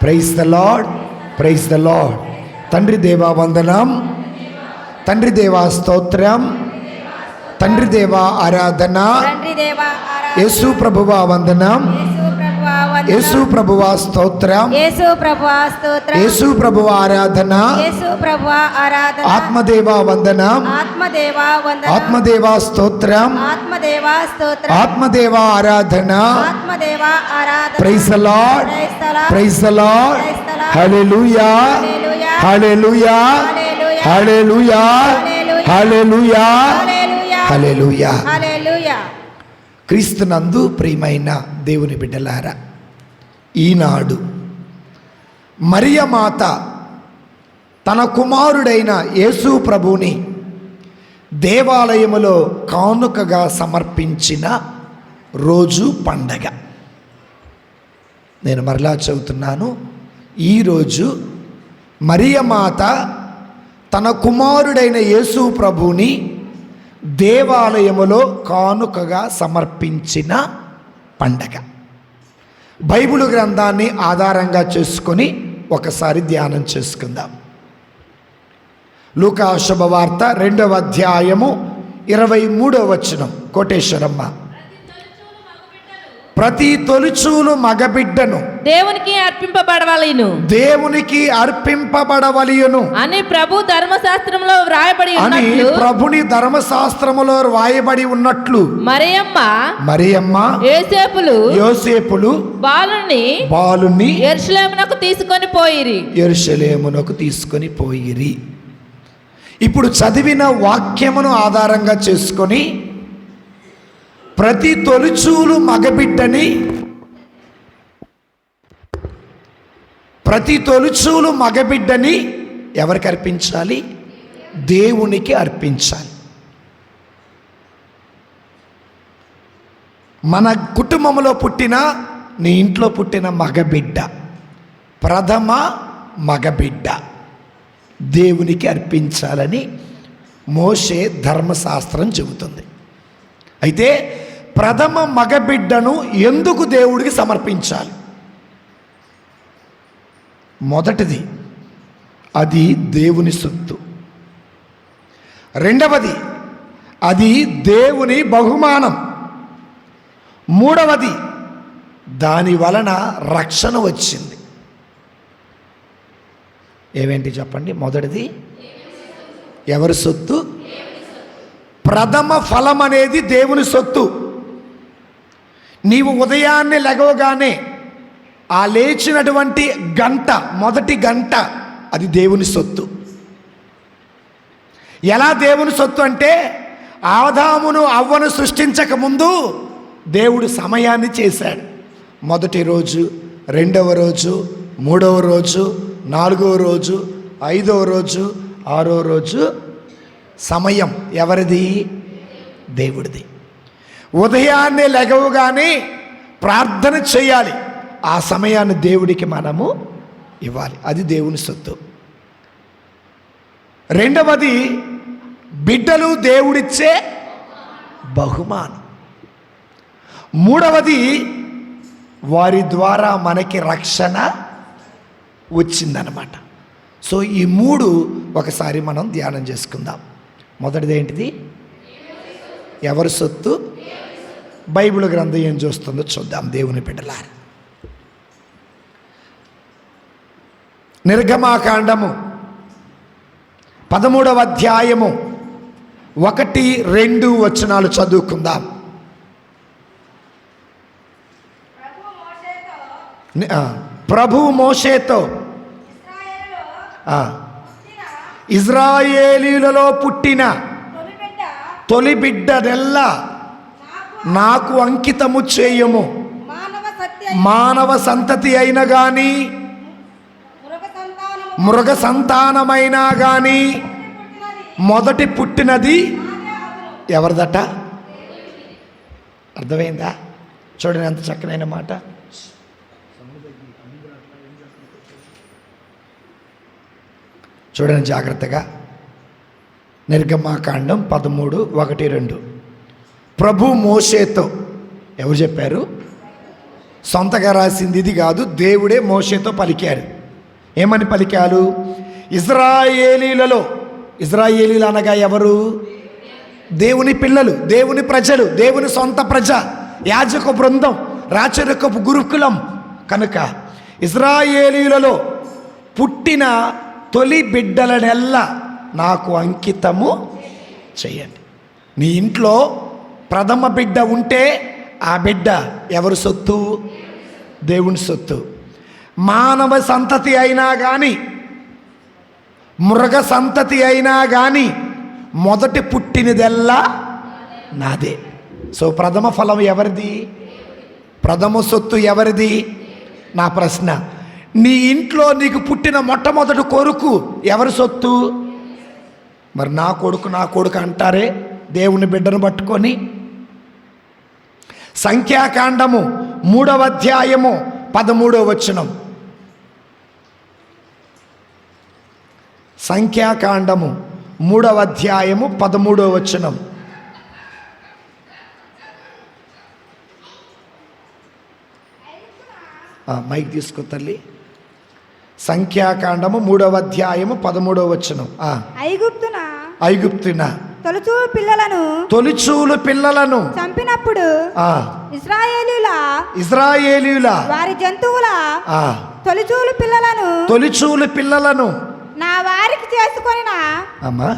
Praise the Lord, praise the Lord. తండ్రి దేవా వందనం, తండ్రి దేవా స్తోత్రం, తండ్రి దేవా ఆరాధన, యేసు ప్రభువా వందనం, యేసు ప్రభువా స్తోత్రం, యేసు ప్రభువా ఆరాధన, ఆత్మదేవా వందనం, ఆత్మదేవా స్తోత్రం, ఆత్మదేవా ఆరాధన. Praise the Lord, praise the Lord. హల్లెలూయా, హల్లెలూయా, హల్లెలూయా, హల్లెలూయా, హల్లెలూయా. క్రీస్తునందు ప్రియమైన దేవుని బిడ్డలారా, ఈనాడు మరియమాత తన కుమారుడైన యేసు ప్రభువుని దేవాలయములో కానుకగా సమర్పించిన రోజు పండగ. నేను మరలా చెబుతున్నాను, ఈరోజు మరియమాత తన కుమారుడైన యేసు ప్రభువుని దేవాలయములో కానుకగా సమర్పించిన పండగ. బైబిల్ గ్రంథాన్ని ఆధారంగా చేసుకొని ఒకసారి ధ్యానం చేసుకుందాం. లూకా శుభవార్త 2వ అధ్యాయము 23వ వచనం. కోటేశ్వరమ్మ. ప్రతి తొలిచూలు మగబిడ్డను దేవునికి అర్పింపబడవలెను, దేవునికి అర్పింపబడవలెను అని ప్రభు ధర్మశాస్త్రంలో వ్రాయబడి ఉన్నట్లు, అని ప్రభుని ధర్మశాస్త్రములో వ్రాయబడి ఉన్నట్లు మరియమ్మ యోసేపులు బాలుని యెరూషలేమునకు తీసుకొని పోయిరి. ఇప్పుడు చదివిన వాక్యమును ఆధారంగా చేసుకొని ప్రతి తొలిచూలు మగబిడ్డని ఎవరికి అర్పించాలి? దేవునికి అర్పించాలి. మన కుటుంబంలో పుట్టిన, నీ ఇంట్లో పుట్టిన మగబిడ్డ, ప్రథమ మగబిడ్డ దేవునికి అర్పించాలని మోషే ధర్మశాస్త్రం చెబుతుంది. అయితే ప్రథమ మగబిడ్డను ఎందుకు దేవుడికి సమర్పించాలి? మొదటిది, అది దేవుని సొత్తు. రెండవది, అది దేవుని బహుమానం. మూడవది, దాని వలన రక్షణ వచ్చింది. ఏవేంటి చెప్పండి? మొదటిది ఎవరి సొత్తు? ప్రథమ ఫలం అనేది దేవుని సొత్తు. నీవు ఉదయాన్నే లెగవగానే ఆ లేచినటువంటి గంట, మొదటి గంట, అది దేవుని సొత్తు. ఎలా దేవుని సొత్తు అంటే, ఆదామును అవ్వను సృష్టించక ముందు దేవుడు సమయాన్ని చేశాడు. మొదటి రోజు, రెండవ రోజు, మూడవ రోజు, నాలుగవ రోజు, ఐదవ రోజు, ఆరో రోజు సమయం ఎవరిది? దేవుడిది. ఉదయాన్నే లెగవగానే ప్రార్థన చేయాలి. ఆ సమయాన్ని దేవుడికి మనము ఇవ్వాలి. అది దేవుని సొత్తు. రెండవది, బిడ్డలు దేవుడిచ్చే బహుమానం. మూడవది, వారి ద్వారా మనకి రక్షణ వచ్చిందనమాట. సో ఈ మూడు ఒకసారి మనం ధ్యానం చేసుకుందాం. మొదటిది ఏంటిది? ఎవరి సొత్తు? బైబిల్ గ్రంథం ఏం చూస్తుందో చూద్దాం దేవుని బిడ్డలారా. నిర్గమాకాండము 13వ అధ్యాయము 1, 2 వచనాలు చదువుకుందాం. ప్రభువు మోషేతో, ఇజ్రాయేలీయులలో పుట్టిన తొలి బిడ్డనెల్లా నాకు అంకితము చేయము. మానవ సంతతి అయిన గాని, మృగ సంతానమైనా గాని మొదటి పుట్టినది ఎవరిదట? అర్థమైందా? చూడండి ఎంత చక్కనైన మాట. చూడండి జాగ్రత్తగా. నిర్గమాకాండం 13, 1, 2. ప్రభు మోషేతో, ఎవరు చెప్పారు? సొంతగా రాసింది ఇది కాదు, దేవుడే మోషేతో పలికాడు. ఏమని పలికారు? ఇజ్రాయేలీలలో, ఇజ్రాయేలీలు అనగా ఎవరు? దేవుని పిల్లలు, దేవుని ప్రజలు, దేవుని సొంత ప్రజ, యాజక బృందం, రాచరికపు గురుకులం. కనుక ఇజ్రాయేలీలలో పుట్టిన తొలి బిడ్డలనెల్లా నాకు అంకితము చేయండి. నీ ఇంట్లో ప్రథమ బిడ్డ ఉంటే ఆ బిడ్డ ఎవరి సొత్తు? దేవుని సొత్తు. మానవ సంతతి అయినా కానీ, మృగ సంతతి అయినా కానీ మొదటి పుట్టినదెల్లా నాదే. సో ప్రథమ ఫలం ఎవరిది? ప్రథమ సొత్తు ఎవరిది? నా ప్రశ్న, నీ ఇంట్లో నీకు పుట్టిన మొట్టమొదటి కొడుకు ఎవరి సొత్తు? మరి నా కొడుకు అంటారే దేవుని బిడ్డను పట్టుకొని. సంఖ్యాకాండము 3వ అధ్యాయము 13వ వచనం. సంఖ్యాకాండము 3వ అధ్యాయము 13వ వచనం. మైక్ తీసుకో తల్లి. సంఖ్యాకాండము 3వ అధ్యాయము 13వ వచనం. ఐగుప్తున తొలిచూలు పిల్లలను చంపినప్పుడు ఇశ్రాయేలీయుల వారి జంతువుల తొలిచూలు పిల్లలను నా వారికి చేసుకొనిన అమ్మా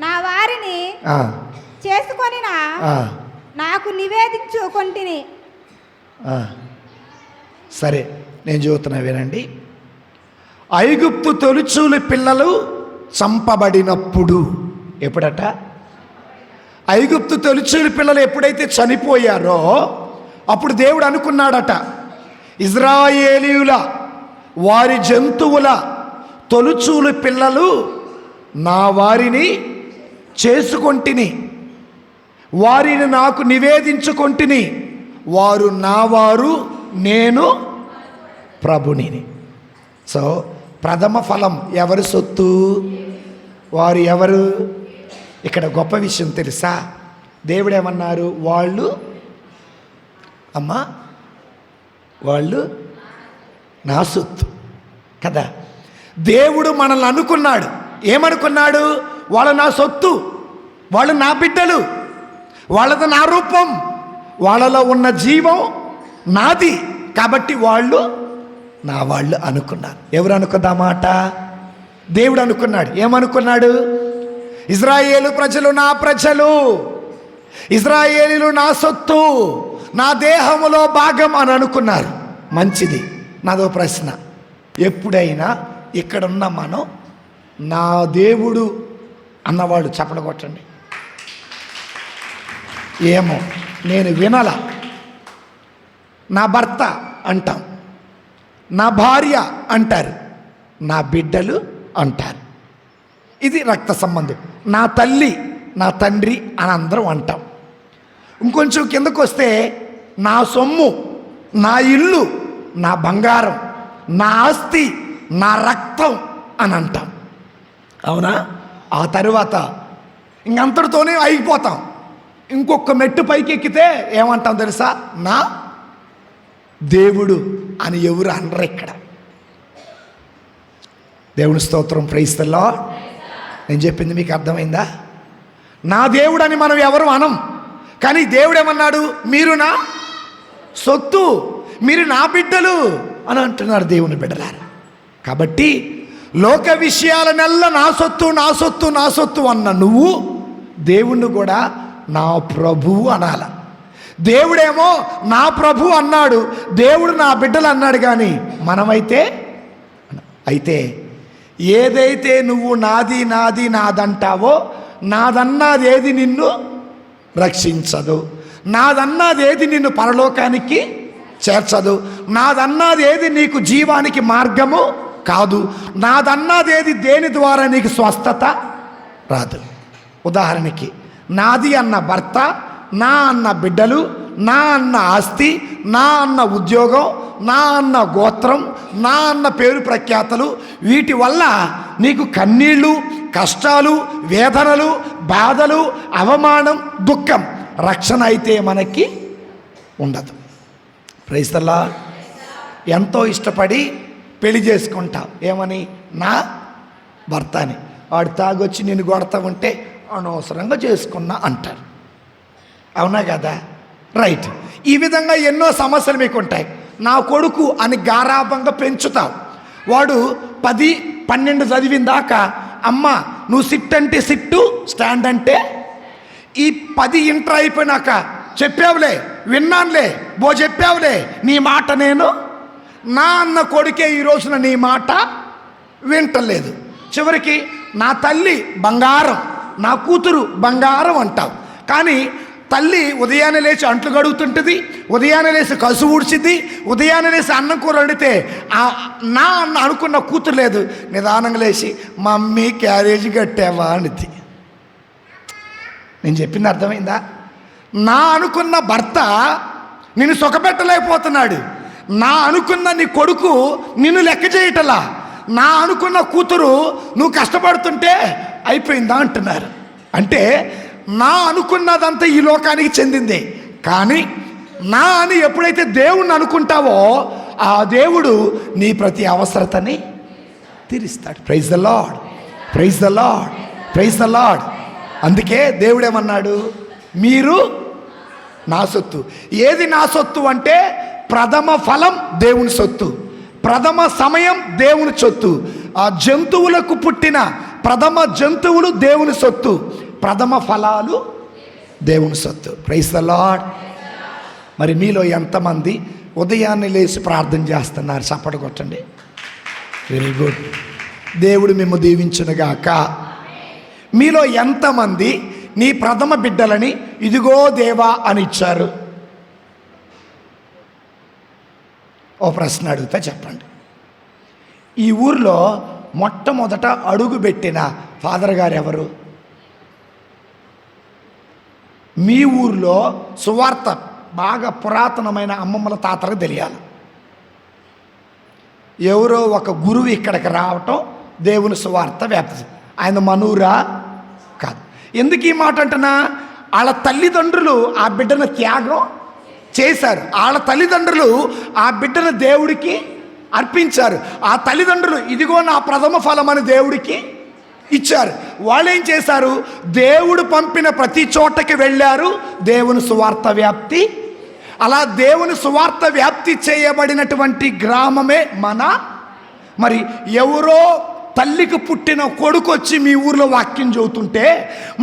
నా వారిని చేసుకొనిన నాకు నివేదించుకొంటిని. సరే, నేను చెబుతున్నా వినండి. ఐగుప్తు తొలిచూలు పిల్లలు చంపబడినప్పుడు, ఎప్పుడట? ఐగుప్తు తొలిచూలు పిల్లలు ఎప్పుడైతే చనిపోయారో అప్పుడు దేవుడు అనుకున్నాడట, ఇజ్రాయేలీయుల వారి జంతువుల తొలిచూలు పిల్లలు నా వారిని చేసుకొంటిని, వారిని నాకు నివేదించుకొంటిని, వారు నా వారు, నేను ప్రభుని. సో ప్రథమ ఫలం ఎవరి సొత్తు? వారు ఎవరు? ఇక్కడ గొప్ప విషయం తెలుసా? దేవుడు ఏమన్నారు? వాళ్ళు నా సొత్తు కదా. దేవుడు మనల్ని అనుకున్నాడు. ఏమనుకున్నాడు? వాళ్ళు నా సొత్తు, వాళ్ళు నా బిడ్డలు, వాళ్ళది నా రూపం, వాళ్ళలో ఉన్న జీవం నాది, కాబట్టి వాళ్ళు నా వాళ్ళు అనుకున్నారు. ఎవరు అనుకున్నా మాట? దేవుడు అనుకున్నాడు. ఏమనుకున్నాడు? ఇజ్రాయేలు ప్రజలు నా ప్రజలు, ఇజ్రాయేలీలు నా సొత్తు, నా దేహములో భాగం అని అనుకున్నారు. మంచిది. నాదో ప్రశ్న, ఎప్పుడైనా ఇక్కడున్న మనం నా దేవుడు అన్నవాడు చప్పట్లు కొట్టండి. ఏమో నేను వినల. నా భర్త అంటాం, నా భార్య అంటారు, నా బిడ్డలు అంటారు. ఇది రక్త సంబంధం. నా తల్లి, నా తండ్రి అని అందరం అంటాం. ఇంకొంచెం కిందకు వస్తే నా సొమ్ము, నా ఇల్లు, నా బంగారం, నా ఆస్తి, నా రక్తం అని అంటాం. అవునా? ఆ తరువాత ఇంకంతటితోనే అయిపోతాం. ఇంకొక మెట్టు పైకి ఎక్కితే ఏమంటాం తెలుసా? నా దేవుడు అని ఎవరు అనరు ఇక్కడ. దేవుని స్తోత్రం, ప్రైజ్ ది లార్డ్. నేను చెప్పింది మీకు అర్థమైందా? నా దేవుడు అని మనం ఎవరు అనం, కానీ దేవుడు ఏమన్నాడు? మీరు నా సొత్తు, మీరు నా బిడ్డలు అని అంటున్నారు దేవుని బిడ్డలారా. కాబట్టి లోక విషయాలనల్లా నా సొత్తు, నా సొత్తు, నా సొత్తు అన్న నువ్వు దేవుణ్ణి కూడా నా ప్రభువు అనాల. దేవుడేమో నా ప్రభు అన్నాడు, దేవుడు నా బిడ్డలు అన్నాడు. కానీ మనమైతే అయితే ఏదైతే నువ్వు నాది నాది నాదంటావో, నాదన్నది ఏది నిన్ను రక్షించదు, నాదన్నది ఏది నిన్ను పరలోకానికి చేర్చదు, నాదన్నది ఏది నీకు జీవానికి మార్గము కాదు, నాదన్నది ఏది దేని ద్వారా నీకు స్వస్థత రాదు. ఉదాహరణకి నాది అన్న భర్త, నా అన్న బిడ్డలు, నా అన్న ఆస్తి, నా అన్న ఉద్యోగం, నా అన్న గోత్రం, నా అన్న పేరు ప్రఖ్యాతలు, వీటి వల్ల నీకు కన్నీళ్ళు, కష్టాలు, వేదనలు, బాధలు, అవమానం, దుఃఖం. రక్షణ అయితే మనకి ఉండదు. Praise the Lord. ఎంతో ఇష్టపడి పెళ్లి చేసుకుంటాం. ఏమని? నా భర్త అని. వాడు తాగొచ్చి నేను కొడతా ఉంటే అనవసరంగా చేసుకున్నా అంటారు. అవునా కదా? రైట్. ఈ విధంగా ఎన్నో సమస్యలు మీకు ఉంటాయి. నా కొడుకు అని గారాభంగా పెంచుతావు. వాడు 10-12 చదివిన దాకా అమ్మ నువ్వు సిట్ అంటే సిట్టు, స్టాండ్ అంటే ఈ 10 ఇంటర్ అయిపోయినాక చెప్పావులే, విన్నానులే, చెప్పావులే, నీ మాట నేను నా అన్న కొడుకే ఈ రోజున నీ మాట వింటలేదు. చివరికి నా తల్లి బంగారం, నా కూతురు బంగారం అంటావు. కానీ తల్లి ఉదయాన్నే లేచి అంట్లు గడుగుతుంటుంది, ఉదయాన్నే లేచి కసు ఊడ్చిద్ది, ఉదయాన్నే లేచి అన్నం కూర వండితే నా అన్న అనుకున్న కూతురు లేదు, నిదానంగా లేచి మమ్మీ క్యారేజీ కట్టావా అనిద్ది. నేను చెప్పింది అర్థమైందా? నా అనుకున్న భర్త నిన్ను సుఖపెట్టలేకపోతున్నాడు. నా అనుకున్న నీ కొడుకు నిన్ను లెక్క చేయటలా. నా అనుకున్న కూతురు నువ్వు కష్టపడుతుంటే అయిపోయిందా అంటున్నారు. అంటే నా అనుకున్నదంతా ఈ లోకానికి చెందిందే. కానీ నా అని ఎప్పుడైతే దేవుణ్ణి అనుకుంటావో ఆ దేవుడు నీ ప్రతి అవసరతని తీరుస్తాడు. Praise the Lord, praise the Lord, praise the Lord. అందుకే దేవుడేమన్నాడు? మీరు నా సొత్తు. ఏది నా సొత్తు అంటే ప్రథమ ఫలం దేవుని సొత్తు, ప్రథమ సమయం దేవుని సొత్తు. ఆ జంతువులకు పుట్టిన ప్రథమ జంతువులు దేవుని సొత్తు, ప్రథమ ఫలాలు దేవుని సొత్తు. Praise the Lord. మరి మీలో ఎంతమంది ఉదయాన్నే లేచి ప్రార్థన చేస్తున్నారు? చప్పట కొట్టండి. Very good. దేవుడు మిమ్ము దీవించునుగాక. మీలో ఎంతమంది నీ ప్రథమ బిడ్డలని ఇదిగో దేవా అని ఇచ్చారు? ఓ ప్రశ్న అడుగుతా, చెప్పండి. ఈ ఊర్లో మొట్టమొదట అడుగు పెట్టిన ఫాదర్ గారు ఎవరు? మీ ఊర్లో సువార్త బాగా పురాతనమైన అమ్మమ్మల తాతలకు తెలియాలి. ఎవరో ఒక గురువు ఇక్కడికి రావటం దేవుని సువార్త వ్యాప్తి. ఆయన మనూరా? కాదు. ఎందుకు ఈ మాట అంటున్నా? వాళ్ళ తల్లిదండ్రులు ఆ బిడ్డను త్యాగం చేశారు. వాళ్ళ తల్లిదండ్రులు ఆ బిడ్డను దేవుడికి అర్పించారు. ఆ తల్లిదండ్రులు ఇదిగో నా ప్రథమ ఫలం అని దేవుడికి ఇచ్చారు. వాళ్ళు ఏం చేశారు? దేవుడు పంపిన ప్రతి చోటకి వెళ్ళారు. దేవుని సువార్త వ్యాప్తి. అలా దేవుని సువార్త వ్యాప్తి చేయబడినటువంటి గ్రామమే మరి ఎవరో తల్లికి పుట్టిన కొడుకు వచ్చి మీ ఊర్లో వాక్యం చెబుతుంటే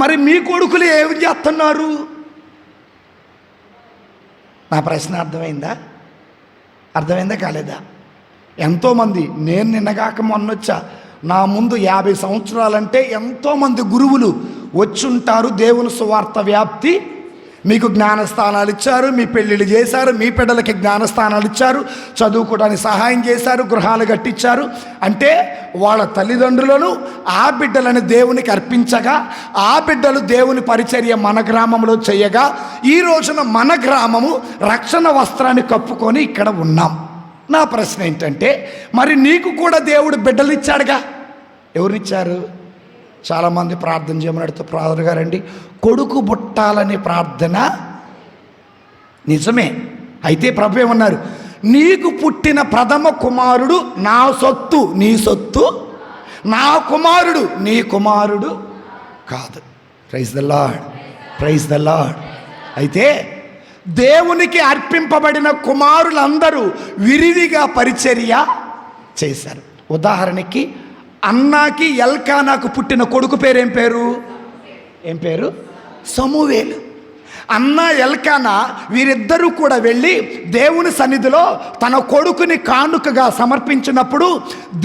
మరి మీ కొడుకులు ఏమి చేస్తున్నారు? నా ప్రశ్న అర్థమైందా? అర్థమైందా కాలేదా? ఎంతోమంది, నేను నిన్నగాక మొన్నొచ్చా, నా ముందు 50 సంవత్సరాలంటే ఎంతోమంది గురువులు వచ్చుంటారు. దేవుని సువార్త వ్యాప్తి, మీకు జ్ఞానస్థానాలు ఇచ్చారు, మీ పెళ్ళిళ్ళు చేశారు, మీ బిడ్డలకి జ్ఞానస్థానాలు ఇచ్చారు, చదువుకోవడానికి సహాయం చేశారు, గృహాలు కట్టించారు. అంటే వాళ్ళ తల్లిదండ్రులను ఆ బిడ్డలను దేవునికి అర్పించగా ఆ బిడ్డలు దేవుని పరిచర్య మన గ్రామంలో చేయగా ఈ రోజున మన గ్రామము రక్షణ వస్త్రాన్ని కప్పుకొని ఇక్కడ ఉన్నాం. నా ప్రశ్న ఏంటంటే మరి నీకు కూడా దేవుడు బిడ్డలు ఇచ్చాడుగా. ఎవరినిచ్చారు? చాలామంది ప్రార్థన చేయమని అడుగుతూ, ఫాదర్ గారండి కొడుకు పుట్టాలని ప్రార్థన నిజమే. అయితే ప్రభు ఏమన్నారు? నీకు పుట్టిన ప్రథమ కుమారుడు నా సొత్తు, నీ సొత్తు. నా కుమారుడు నీ కుమారుడు కాదు. Praise the Lord, praise the Lord. అయితే దేవునికి అర్పింపబడిన కుమారులందరూ విరివిగా పరిచర్య చేశారు. ఉదాహరణకి అన్నాకి ఎల్కానాకు పుట్టిన కొడుకు పేరు ఏం పేరు? సమూవేలు. అన్న ఎల్కానా వీరిద్దరూ కూడా వెళ్ళి దేవుని సన్నిధిలో తన కొడుకుని కానుకగా సమర్పించినప్పుడు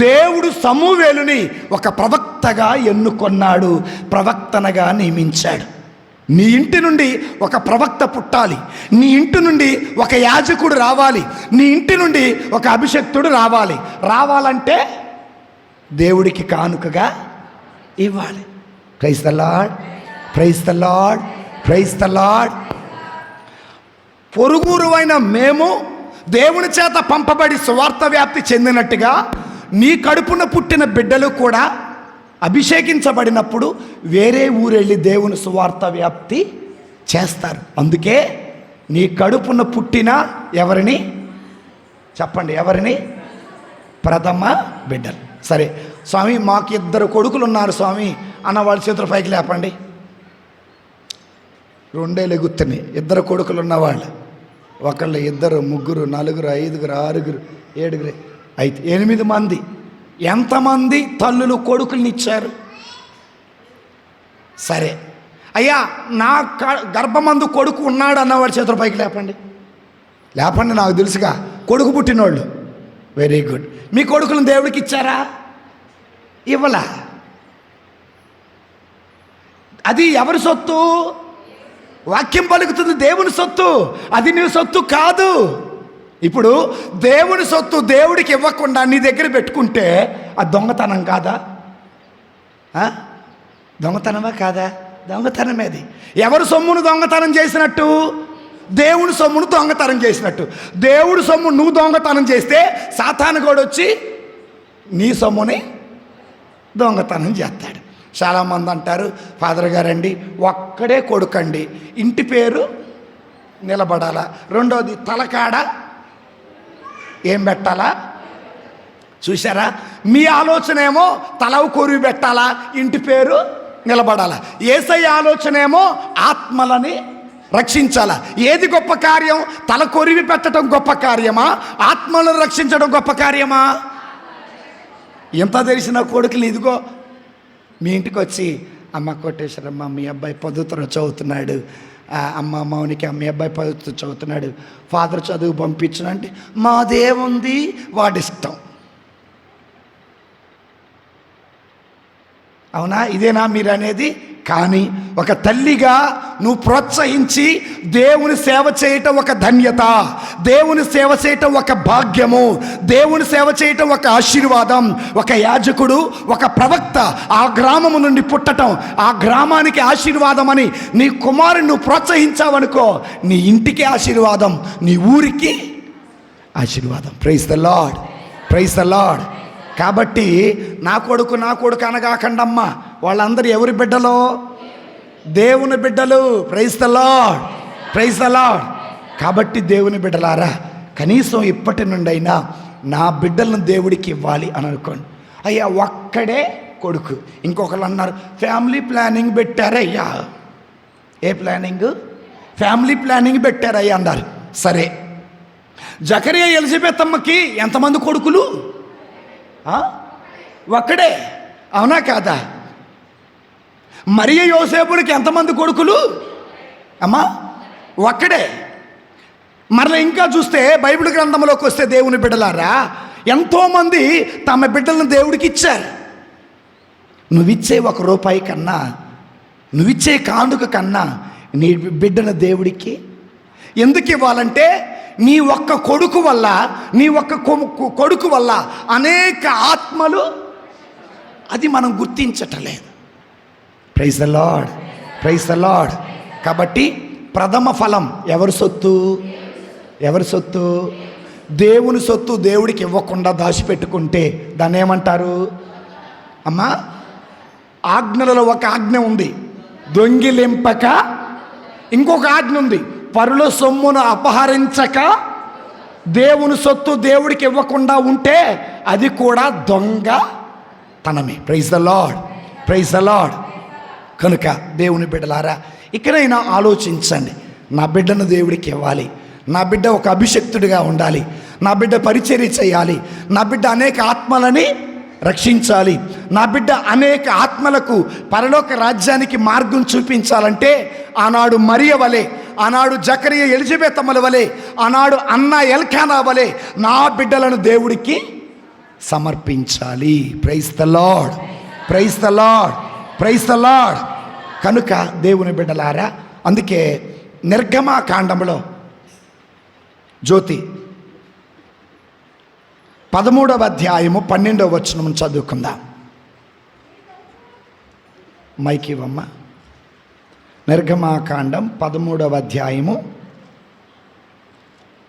దేవుడు సమూవేలుని ఒక ప్రవక్తగా ఎన్నుకొన్నాడు, ప్రవక్తనగా నియమించాడు. నీ ఇంటి నుండి ఒక ప్రవక్త పుట్టాలి, నీ ఇంటి నుండి ఒక యాజకుడు రావాలి, నీ ఇంటి నుండి ఒక అభిషక్తుడు రావాలంటే దేవుడికి కానుకగా ఇవ్వాలి. Praise the Lord, praise the Lord, praise the Lord. పొరుగురువైన మేము దేవుని చేత పంపబడి సువార్త వ్యాప్తి చెందినట్టుగా నీ కడుపున పుట్టిన బిడ్డలు కూడా అభిషేకించబడినప్పుడు వేరే ఊరెళ్ళి దేవుని సువార్త వ్యాప్తి చేస్తారు. అందుకే నీ కడుపున పుట్టిన ఎవరిని చెప్పండి, ఎవరిని? ప్రథమ బిడ్డలు. సరే స్వామి, మాకు 2 కొడుకులు ఉన్నారు స్వామి అన్న వాళ్ళ చేతులు పైకి లేపండి. 2 లెగుతున్నాయి. 2 కొడుకులు ఉన్నవాళ్ళు, ఒకళ్ళు, 2, 3, 4, 5, 6, 7, 5, 8 మంది. ఎంతమంది తల్లులు కొడుకుల్ని ఇచ్చారు? సరే అయ్యా, నా గర్భమందు కొడుకు ఉన్నాడు అన్నవాడి చేతుల పైకి లేపండి. లేపండి, నాకు తెలుసుగా కొడుకు పుట్టినోళ్ళు. Very good. మీ కొడుకులను దేవుడికి ఇచ్చారా? ఇవ్వలా. అది ఎవరి సొత్తు? వాక్యం పలుకుతుంది దేవుని సొత్తు, అది నీ సొత్తు కాదు. ఇప్పుడు దేవుని సొత్తు దేవుడికి ఇవ్వకుండా నీ దగ్గర పెట్టుకుంటే అది దొంగతనం కాదా? దొంగతనమా కాదా? దొంగతనమేది. ఎవరు సొమ్మును దొంగతనం చేసినట్టు? దేవుని సొమ్మును దొంగతనం చేసినట్టు. దేవుడి సొమ్ము నువ్వు దొంగతనం చేస్తే సాతాను కూడా వచ్చి నీ సొమ్ముని దొంగతనం చేస్తాడు. చాలామంది అంటారు, ఫాదర్ గారండి ఒక్కడే కొడుకండి, ఇంటి పేరు నిలబడాలా, రెండోది తలకాడ ఏం పెట్టాలా? చూసారా, మీ ఆలోచన ఏమో తలవు కొరివి పెట్టాలా, ఇంటి పేరు నిలబడాలా. యేసయ్య ఆలోచన ఏమో ఆత్మలని రక్షించాలా. ఏది గొప్ప కార్యం? తల కొరివి పెట్టడం గొప్ప కార్యమా, ఆత్మలను రక్షించడం గొప్ప కార్యమా? ఎంత తెలిసిన కొడుకులు ఇదిగో మీ ఇంటికి వచ్చి, అమ్మ కోటేశ్వరమ్మ మీ అబ్బాయి పదువుతర చదువుతున్నాడు, అమ్మ మౌనికి మీ అబ్బాయి పదువుతూ చదువుతున్నాడు, ఫాదర్ చదువు పంపించనంటే మాదేముంది, వాడిష్టం. అవునా? ఇదేనా మీరు అనేది? కానీ ఒక తల్లిగా నువ్వు ప్రోత్సహించి దేవుని సేవ చేయటం ఒక ధన్యత, దేవుని సేవ చేయటం ఒక భాగ్యము, దేవుని సేవ చేయటం ఒక ఆశీర్వాదం. ఒక యాజకుడు, ఒక ప్రవక్త ఆ గ్రామము నుండి పుట్టటం, ఆ గ్రామానికి ఆశీర్వాదం అని నీ కుమారుని నువ్వు ప్రోత్సహించావనుకో, నీ ఇంటికి ఆశీర్వాదం, నీ ఊరికి ఆశీర్వాదం. Praise the Lord, praise the Lord. కాబట్టి నా కొడుకు అనగాకండమ్మ, వాళ్ళందరూ ఎవరి బిడ్డలో? దేవుని బిడ్డలు. Praise the Lord, praise the Lord. కాబట్టి దేవుని బిడ్డలారా, కనీసం ఇప్పటి నుండి అయినా నా బిడ్డలను దేవుడికి ఇవ్వాలి అని అనుకోండి. అయ్యా ఒక్కడే కొడుకు. ఇంకొకరు అన్నారు ఫ్యామిలీ ప్లానింగ్ పెట్టారయ్యా. ఏ ప్లానింగ్? ఫ్యామిలీ ప్లానింగ్ పెట్టారయ్యా అన్నారు. సరే, జకరియా ఎలిజబెత్ అమ్మకి ఎంతమంది కొడుకులు? ఒక్కడే. అవునా కాదా? మరియ యోసేపుడికి ఎంతమంది కొడుకులు? అమ్మా ఒక్కడే. మరలా ఇంకా చూస్తే బైబిల్ గ్రంథంలోకి వస్తే దేవుని బిడ్డలారా, ఎంతోమంది తమ బిడ్డలను దేవుడికి ఇచ్చారు. నువ్విచ్చే 1 రూపాయి కన్నా, నువ్విచ్చే కానుక కన్నా నీ బిడ్డను దేవుడికి ఎందుకు ఇవ్వాలంటే, నీ ఒక్క కొడుకు వల్ల, నీ ఒక్క కొడుకు వల్ల అనేక ఆత్మలు, అది మనం గుర్తించటలేదు. Praise the Lord, praise the Lord. కాబట్టి ప్రథమ ఫలం ఎవరి సొత్తు? ఎవరి సొత్తు? దేవుని సొత్తు దేవుడికి ఇవ్వకుండా దాచిపెట్టుకుంటే దాన్ని ఏమంటారు? అమ్మా, ఆజ్ఞలలో ఒక ఆజ్ఞ ఉంది, దొంగిలింపక. ఇంకొక ఆజ్ఞ ఉంది, పరుల సొమ్మును అపహరించక. దేవుని సొత్తు దేవుడికి ఇవ్వకుండా ఉంటే అది కూడా దొంగతనమే. Praise the Lord, praise the Lord. కనుక దేవుని బిడ్డలారా, ఇక్కడైనా ఆలోచించండి. నా బిడ్డను దేవుడికి ఇవ్వాలి, నా బిడ్డ ఒక అభిషక్తుడిగా ఉండాలి, నా బిడ్డ పరిచర్య చేయాలి, నా బిడ్డ అనేక ఆత్మలని రక్షించాలి, నా బిడ్డ అనేక ఆత్మలకు పరలోక రాజ్యానికి మార్గం చూపించాలంటే ఆనాడు మరియ వలె, ఆనాడు జకరియా ఎలిజబెత్ అమ్మల వలె, ఆనాడు అన్న ఎల్కానా వలె నా బిడ్డలను దేవుడికి సమర్పించాలి. Praise the Lord, praise the Lord, praise the Lord. కనుక దేవుని బిడ్డలారా, అందుకే నిర్గమాకాండంలో జ్యోతి 13వ అధ్యాయము 12వ వచనం చదువుకుందాం. మైకి ఇవ్వమ్మ. నిర్గమాకాండం 13వ అధ్యాయము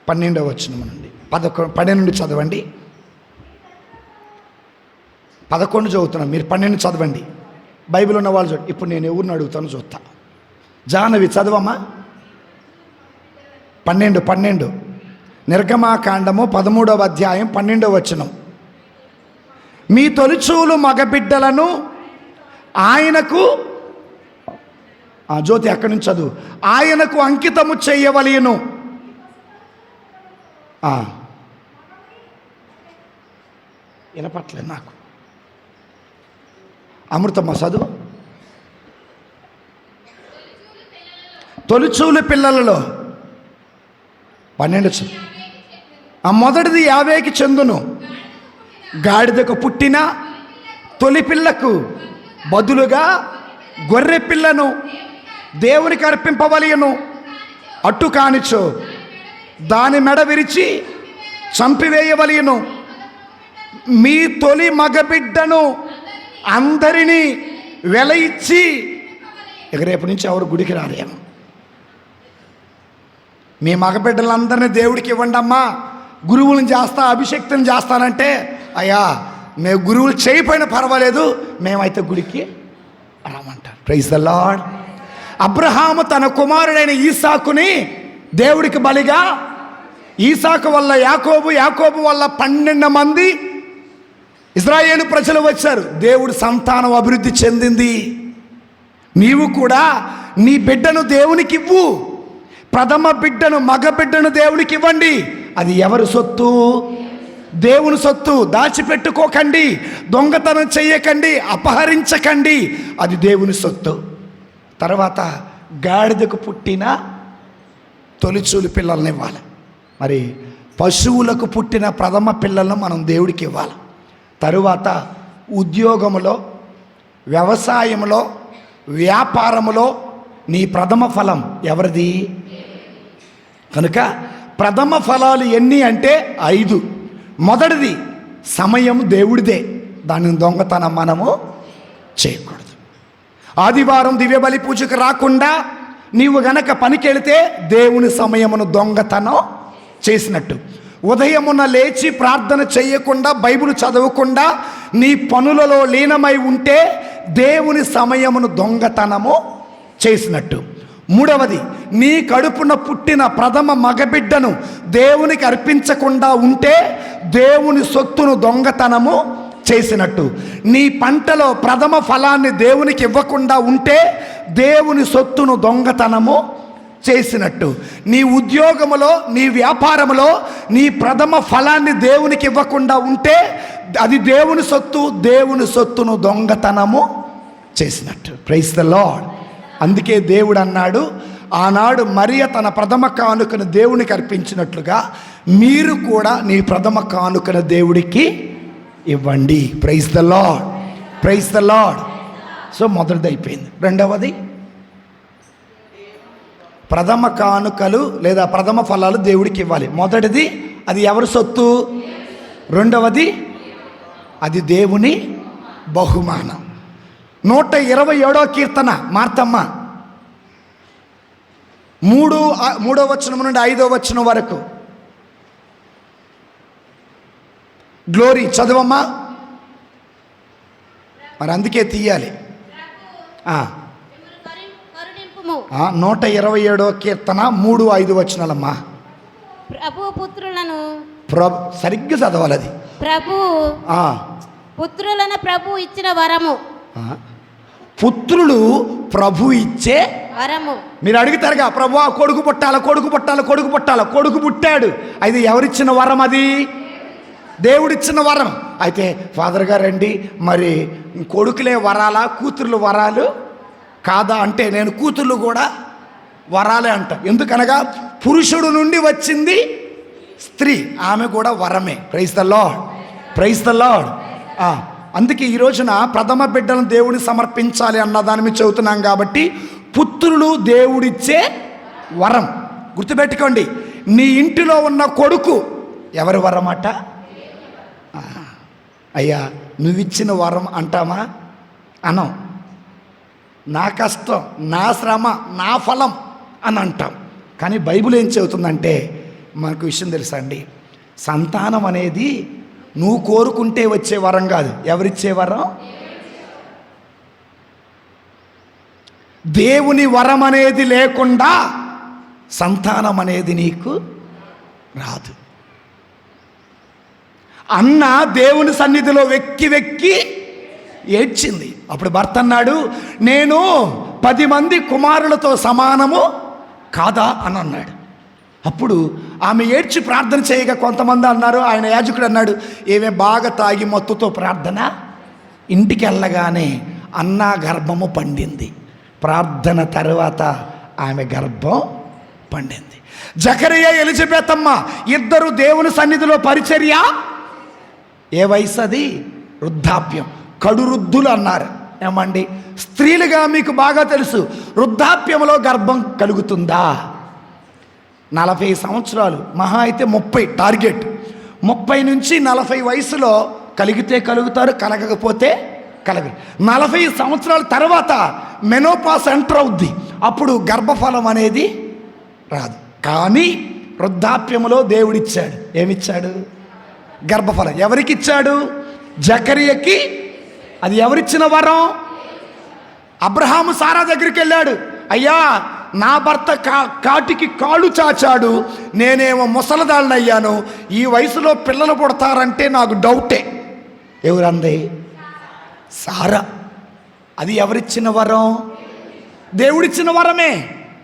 12వ వచనం నుండి 12 చదవండి. 11 చదువుతున్నాను, మీరు 12 చదవండి. బైబిల్ ఉన్న వాళ్ళు చూడండి. ఇప్పుడు నేను ఎవరిని అడుగుతాను చూస్తా. జాహ్నవి చదవమ్మా. 12 నిర్గమాకాండము 13వ అధ్యాయం 12వ వచనం. మీ తొలిచూలు మగబిడ్డలను ఆయనకు, జ్యోతి అక్కడి నుంచి చదువు, ఆయనకు అంకితము చేయవలెను. వినపట్లేదు నాకు. అమృతమ్మ చదువు. తొలిచూలు పిల్లలలో 12 మొదటిది యావేకి చెందును. గాడిదకు పుట్టిన తొలి పిల్లకు బదులుగా గొర్రె పిల్లను దేవునికి అర్పింపవలెను. అట్టు కానిచో దాని మెడ విరిచి చంపివేయవలెను. మీ తొలి మగబిడ్డను అందరినీ వెల ఇచ్చి, ఇక రేపు నుంచి ఎవరు గుడికి రాలేము. మీ మగబిడ్డలందరినీ దేవుడికి ఇవ్వండి అమ్మా, గురువులను చేస్తా, అభిషేక్తం చేస్తానంటే, అయ్యా మేము గురువులు చేయకపోయినా పర్వాలేదు, మేమైతే గుడికి రామంటారు. Praise the Lord. అబ్రహాము తన కుమారుడైన ఈసాకుని దేవుడికి బలిగా, ఈసాకు వల్ల యాకోబు, యాకోబు వల్ల 12 మంది ఇశ్రాయేలు ప్రజలు వచ్చారు. దేవుడి సంతానం అభివృద్ధి చెందింది. నీవు కూడా నీ బిడ్డను దేవునికి ఇవ్వు. ప్రథమ బిడ్డను, మగ బిడ్డను దేవునికి ఇవ్వండి. అది ఎవరి సొత్తు? దేవుని సొత్తు. దాచిపెట్టుకోకండి, దొంగతనం చెయ్యకండి, అపహరించకండి. అది దేవుని సొత్తు. తర్వాత గాడిదకు పుట్టిన తొలిచూలు పిల్లల్ని ఇవ్వాలి. మరి పశువులకు పుట్టిన ప్రథమ పిల్లలను మనం దేవుడికి ఇవ్వాలి. తరువాత ఉద్యోగములో, వ్యవసాయంలో, వ్యాపారములో నీ ప్రథమ ఫలం ఎవరిది? కనుక ప్రథమ ఫలాలు ఎన్ని అంటే 5. మొదటిది సమయం దేవుడిదే, దానిని దొంగతనం మనము చేయకూడదు. ఆదివారం దివ్యబలి పూజకు రాకుండా నీవు గనక పనికెళితే దేవుని సమయమును దొంగతనం చేసినట్టు. ఉదయమున లేచి ప్రార్థన చేయకుండా, బైబిల్ చదవకుండా నీ పనులలో లీనమై ఉంటే దేవుని సమయమును దొంగతనము చేసినట్టు. మూడవది, నీ కడుపున పుట్టిన ప్రథమ మగబిడ్డను దేవునికి అర్పించకుండా ఉంటే దేవుని సొత్తును దొంగతనము చేసినట్టు. నీ పంటలో ప్రథమ ఫలాన్ని దేవునికి ఇవ్వకుండా ఉంటే దేవుని సొత్తును దొంగతనము చేసినట్టు. నీ ఉద్యోగములో, నీ వ్యాపారములో నీ ప్రథమ ఫలాన్ని దేవునికి ఇవ్వకుండా ఉంటే అది దేవుని సొత్తు, దేవుని సొత్తును దొంగతనము చేసినట్టు. Praise the Lord. అందుకే దేవుడు అన్నాడు, ఆనాడు మరియ తన ప్రథమ కానుకను దేవునికి అర్పించినట్లుగా మీరు కూడా నీ ప్రథమ కానుకను దేవుడికి ఇవ్వండి. Praise the Lord, praise the Lord. So మొదటిది అయిపోయింది. రెండవది, ప్రథమ కానుకలు లేదా ప్రథమ ఫలాలు దేవుడికి ఇవ్వాలి. మొదటిది అది ఎవరి సొత్తు? రెండవది అది దేవుని బహుమానం. 127వ కీర్తన మార్తమ్మ 3వ వచనం నుండి 5వ వచనం వరకు. గ్లోరీ చదవమ్మా. మరి అందుకే తీయాలి. 127వ కీర్తన 3-5 వచనాలమ్మా. ప్రభు పుత్రులను, సరిగ్గా చదవాలి అది. ప్రభు పుత్రులను ప్రభు ఇచ్చిన వరము. పుత్రులు ప్రభు ఇచ్చే వరము. మీరు అడుగుతారుగా, ప్రభు కొడుకు పుట్టాల, కొడుకు పుట్టాల, కొడుకు పుట్టాల. కొడుకు పుట్టాడు. అయితే ఎవరిచ్చిన వరం అది? దేవుడిచ్చిన వరం. అయితే ఫాదర్ గారు రండి, మరి కొడుకులే వరాలా, కూతుర్లు వరాలు కాదా అంటే నేను కూతుర్లు కూడా వరాలే అంట. ఎందుకనగా పురుషుడు నుండి వచ్చింది స్త్రీ, ఆమె కూడా వరమే. Praise the Lord, praise the Lord. అందుకే ఈ రోజున ప్రథమ బిడ్డలను దేవుడిని సమర్పించాలి అన్న దాని మీద చెబుతున్నాం. కాబట్టి పుత్రులు దేవుడిచ్చే వరం. గుర్తుపెట్టుకోండి, నీ ఇంటిలో ఉన్న కొడుకు ఎవరి వరం అట? అయ్యా నువ్విచ్చిన వరం అంటామా? అనం. నా కష్టం, నా శ్రమ, నా ఫలం అని అంటాం. కానీ బైబిల్ ఏం చెబుతుందంటే మనకు విషయం తెలుసా అండి, సంతానం అనేది నువ్వు కోరుకుంటే వచ్చే వరం కాదు. ఎవరిచ్చే వరం? దేవుని వరం అనేది లేకుండా సంతానం అనేది నీకు రాదు. అన్న దేవుని సన్నిధిలో వెక్కి వెక్కి ఏడ్చింది. అప్పుడు భర్త అన్నాడు, నేను 10 మంది కుమారులతో సమానము కాదా అని అన్నాడు. అప్పుడు ఆమె ఏడ్చి ప్రార్థన చేయగా కొంతమంది అన్నారు, ఆయన యాజకుడు అన్నాడు, ఏమే బాగా తాగి మత్తుతో ప్రార్థన. ఇంటికి వెళ్ళగానే అన్న గర్భము పండింది. ప్రార్థన తర్వాత ఆమె గర్భం పండింది. జకరియా ఎలిజబెత్ అమ్మ ఇద్దరు దేవుని సన్నిధిలో పరిచర్య. ఏ వయసు అది? వృద్ధాప్యం. కడురుద్దులు అన్నారు. ఏమండి, స్త్రీలుగా మీకు బాగా తెలుసు, వృద్ధాప్యంలో గర్భం కలుగుతుందా? 40 సంవత్సరాలు, మహా అయితే 30 టార్గెట్. 30 నుంచి 40 వయసులో కలిగితే కలుగుతారు, కలగకపోతే కలగరు. 40 సంవత్సరాల తర్వాత మెనోపాస్ ఎంటర్ అవుద్ది. అప్పుడు గర్భఫలం అనేది రాదు. కానీ వృద్ధాప్యంలో దేవుడిచ్చాడు. ఏమిచ్చాడు? గర్భఫలం. ఎవరికి ఇచ్చాడు? జకరియకి. అది ఎవరిచ్చిన వరం? అబ్రహాము సారా దగ్గరికి వెళ్ళాడు, అయ్యా నా భర్త కాటికి కాళ్ళు చాచాడు, నేనేమో ముసలదాళ్ళని అయ్యాను, ఈ వయసులో పిల్లలు పుడతారంటే నాకు డౌటే. ఎవరంది? సారా. అది ఎవరిచ్చిన వరం? దేవుడిచ్చిన వరమే.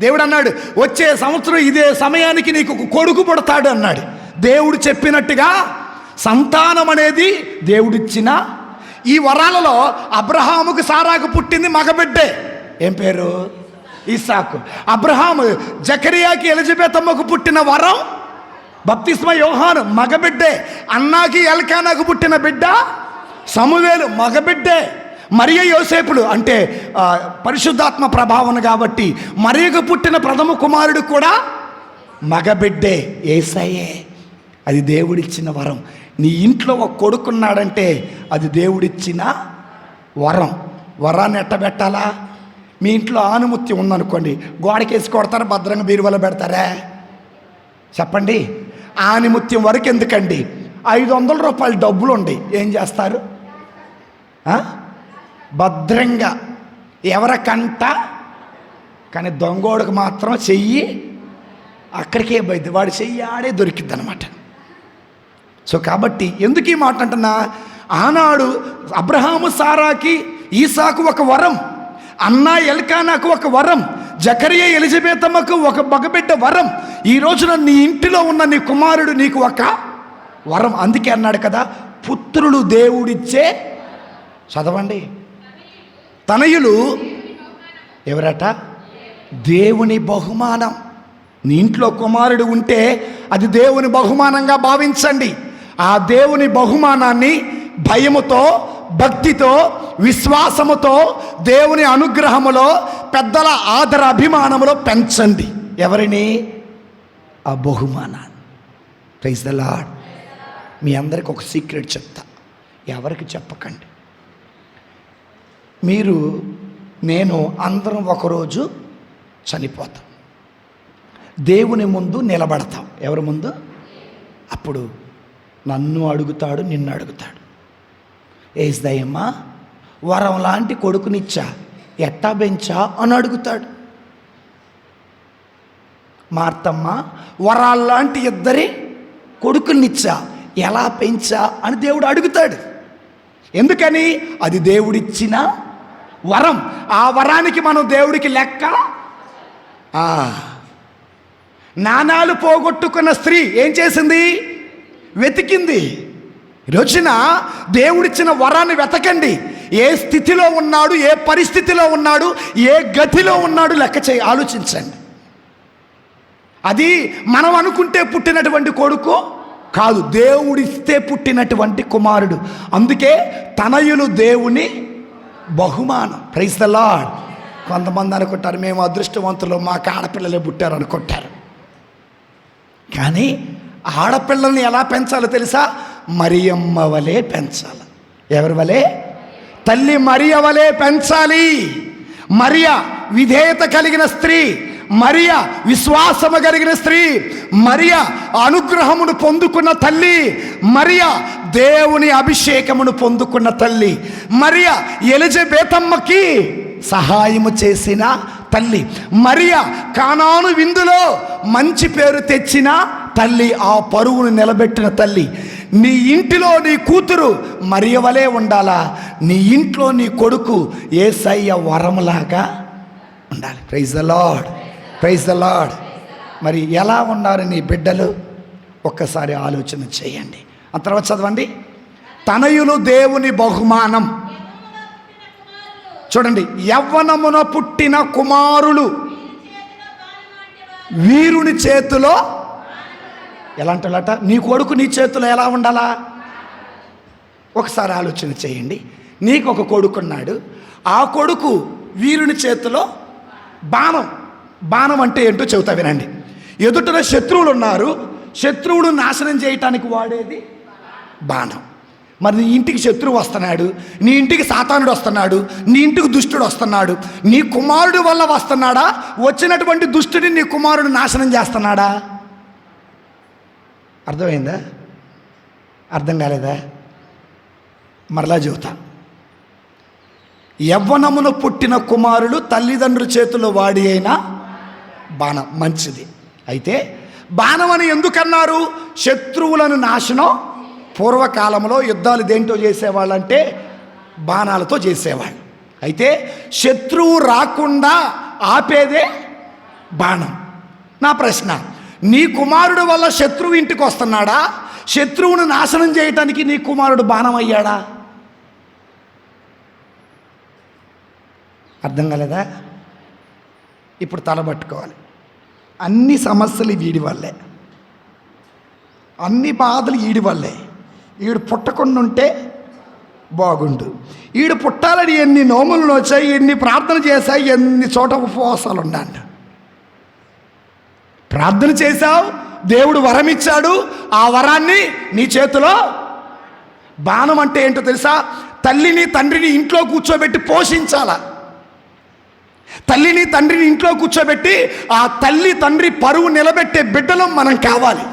దేవుడు అన్నాడు, వచ్చే సంవత్సరం ఇదే సమయానికి నీకు కొడుకు పుడతాడు అన్నాడు. దేవుడు చెప్పినట్టుగా సంతానం అనేది దేవుడిచ్చిన. ఈ వరాలలో అబ్రహాముకు సారాకు పుట్టింది మగబిడ్డే. ఏం పేరు? ఇస్సాకు. అబ్రహాము జకరియాకి ఎలిజబెత్ అమ్మకు పుట్టిన వరం బప్తిస్మ యోహాను, మగబిడ్డే. అన్నాకి ఎల్కానాకు పుట్టిన బిడ్డ సమూయేలు, మగబిడ్డే. మరియ యోసేపులు అంటే పరిశుద్ధాత్మ ప్రభావం కాబట్టి మరియకు పుట్టిన ప్రథమ కుమారుడు కూడా మగబిడ్డే, యేసయ్యే. అది దేవుడిచ్చిన వరం. నీ ఇంట్లో ఒక కొడుకున్నాడంటే అది దేవుడిచ్చిన వరం. వరాన్ని ఎట్టబెట్టాలా? మీ ఇంట్లో ఆనుమత్యం ఉందనుకోండి, గోడకేసి కొడతారా, భద్రంగా బీరువాలో పెడతారా? చెప్పండి. ఆనిముత్యం వరకు ఎందుకండి? 500 రూపాయలు డబ్బులు ఉండి ఏం చేస్తారు? భద్రంగా ఎవరికంట. కానీ దొంగోడికి మాత్రం చెయ్యి అక్కడికే పోయింది, వాడి చెయ్యి ఆడే దొరికిద్ది అనమాట. సో కాబట్టి ఎందుకు ఈ మాట అంటున్నా? ఆనాడు అబ్రహాము సారాకి ఈసాకు ఒక వరం, అన్నా ఎల్కానాకు ఒక వరం, జకరియా ఎలిజబెత్ అమ్మకు ఒక మగబిడ్డ వరం. ఈ రోజున నీ ఇంటిలో ఉన్న నీ కుమారుడు నీకు ఒక వరం. అందుకే అన్నాడు కదా, పుత్రులు దేవుడిచ్చే. చదవండి. తనయులు ఎవరట? దేవుని బహుమానం. నీ ఇంట్లో కుమారుడు ఉంటే అది దేవుని బహుమానంగా భావించండి. ఆ దేవుని బహుమానాన్ని భయముతో, భక్తితో, విశ్వాసముతో, దేవుని అనుగ్రహములో, పెద్దల ఆదర అభిమానములో పెంచండి. ఎవరిని? ఆ బహుమానాన్ని. Praise the lord. మీ అందరికి ఒక సీక్రెట్ చెప్తా, ఎవరికి చెప్పకండి. మీరు, నేను, అందరం ఒకరోజు చనిపోతాం. దేవుని ముందు నిలబడతాం. ఎవరి ముందు? అప్పుడు నన్ను అడుగుతాడు, నిన్ను అడుగుతాడు, ఏసుదయ్యమ్మ వరం లాంటి కొడుకునిచ్చా, ఎట్టా పెంచా అని అడుగుతాడు. మార్తమ్మ వరాల్లాంటి ఇద్దరి కొడుకునిచ్చా, ఎలా పెంచా అని దేవుడు అడుగుతాడు. ఎందుకని? అది దేవుడిచ్చిన వరం. ఆ వరానికి మనం దేవుడికి లెక్క. నాణాలు పోగొట్టుకున్న స్త్రీ ఏం చేసింది? వెతికింది. రోజున దేవుడిచ్చిన వరాన్ని వెతకండి. ఏ స్థితిలో ఉన్నాడు, ఏ పరిస్థితిలో ఉన్నాడు, ఏ గతిలో ఉన్నాడు లెక్క చేయి, ఆలోచించండి. అది మనం అనుకుంటే పుట్టినటువంటి కొడుకు కాదు, దేవుడిస్తే పుట్టినటువంటి కుమారుడు. అందుకే తనయులు దేవుని బహుమానం. Praise the Lord. కొంతమంది అనుకుంటారు మేము అదృష్టవంతులు, మాకు ఆడపిల్లలే పుట్టారు అనుకుంటారు. కానీ ఆడపిల్లల్ని ఎలా పెంచాలో తెలుసా? మరియమ్మ వలె పెంచాలి. ఎవరి వలె? తల్లి మరియ వలె పెంచాలి. మరియ విధేయత కలిగిన స్త్రీ, మరియ విశ్వాసము కలిగిన స్త్రీ, మరియ అనుగ్రహమును పొందుకున్న తల్లి, మరియ దేవుని అభిషేకమును పొందుకున్న తల్లి, మరియ ఎలిజబెతమ్మకి సహాయము చేసిన తల్లి, మరియ కానాను విందులో మంచి పేరు తెచ్చిన తల్లి, ఆ పరువును నిలబెట్టిన తల్లి. నీ ఇంటిలో నీ కూతురు మరియ వలె ఉండాలా, నీ ఇంట్లో నీ కొడుకు యేసయ్య వరములాగా ఉండాలి. Praise the Lord, praise the Lord. మరి ఎలా ఉన్నారు నీ బిడ్డలు? ఒక్కసారి ఆలోచన చేయండి. ఆ తర్వాత చదవండి. తనయులు దేవుని బహుమానం. చూడండి, యవ్వనమున పుట్టిన కుమారులు వీరుని చేతిలో ఎలాంటి నీ కొడుకు నీ చేతిలో ఎలా ఉండాలా? ఒకసారి ఆలోచన చేయండి. నీకు ఒక కొడుకున్నాడు, ఆ కొడుకు వీరుని చేతిలో బాణం. బాణం అంటే ఏంటో చెబుతా వినండి. ఎదుటన శత్రువులు ఉన్నారు, శత్రువును నాశనం చేయటానికి వాడేది బాణం. మరి నీ ఇంటికి శత్రువు వస్తున్నాడు, నీ ఇంటికి సాతానుడు వస్తున్నాడు, నీ ఇంటికి దుష్టుడు వస్తున్నాడు. నీ కుమారుడు వల్ల వస్తున్నాడా? వచ్చినటువంటి దుష్టుడిని నీ కుమారుడు నాశనం చేస్తున్నాడా? అర్థమైందా? అర్థం కాలేదా? మరలా చెబుతా. యవ్వనమున పుట్టిన కుమారులు తల్లిదండ్రుల చేతుల్లో వాడి అయినా బాణం మంచిది. అయితే బాణం అని ఎందుకన్నారు? శత్రువులను నాశనం. పూర్వకాలంలో యుద్ధాలు దేంతో చేసేవాళ్ళంటే బాణాలతో చేసేవాళ్ళు. అయితే శత్రువు రాకుండా ఆపేదే బాణం. నా ప్రశ్న, నీ కుమారుడు వల్ల శత్రువు ఇంటికి వస్తున్నాడా? శత్రువును నాశనం చేయటానికి నీ కుమారుడు బాణం అయ్యాడా? అర్థం కాలేదా? ఇప్పుడు తలబట్టుకోవాలి. అన్ని సమస్యలు వీడి వల్లే, అన్ని బాధలు వీడి వల్లే. వీడు పుట్టకుండా ఉంటే బాగుండు. వీడు పుట్టాలని ఎన్ని నోములు వచ్చాయి, ఎన్ని ప్రార్థన చేశాయి, ఎన్ని చోట ఉపవాసాలు ఉన్నాడు. ప్రార్థన చేశావు, దేవుడు వరం ఇచ్చాడు, ఆ వరాన్ని నీ చేతిలో బాణం అంటే ఏంటో తెలుసా? తల్లిని తండ్రిని ఇంట్లో కూర్చోబెట్టి పోషించాల. తల్లిని తండ్రిని ఇంట్లో కూర్చోబెట్టి ఆ తల్లి తండ్రి పరువు నిలబెట్టే బిడ్డలు మనం కావాలి.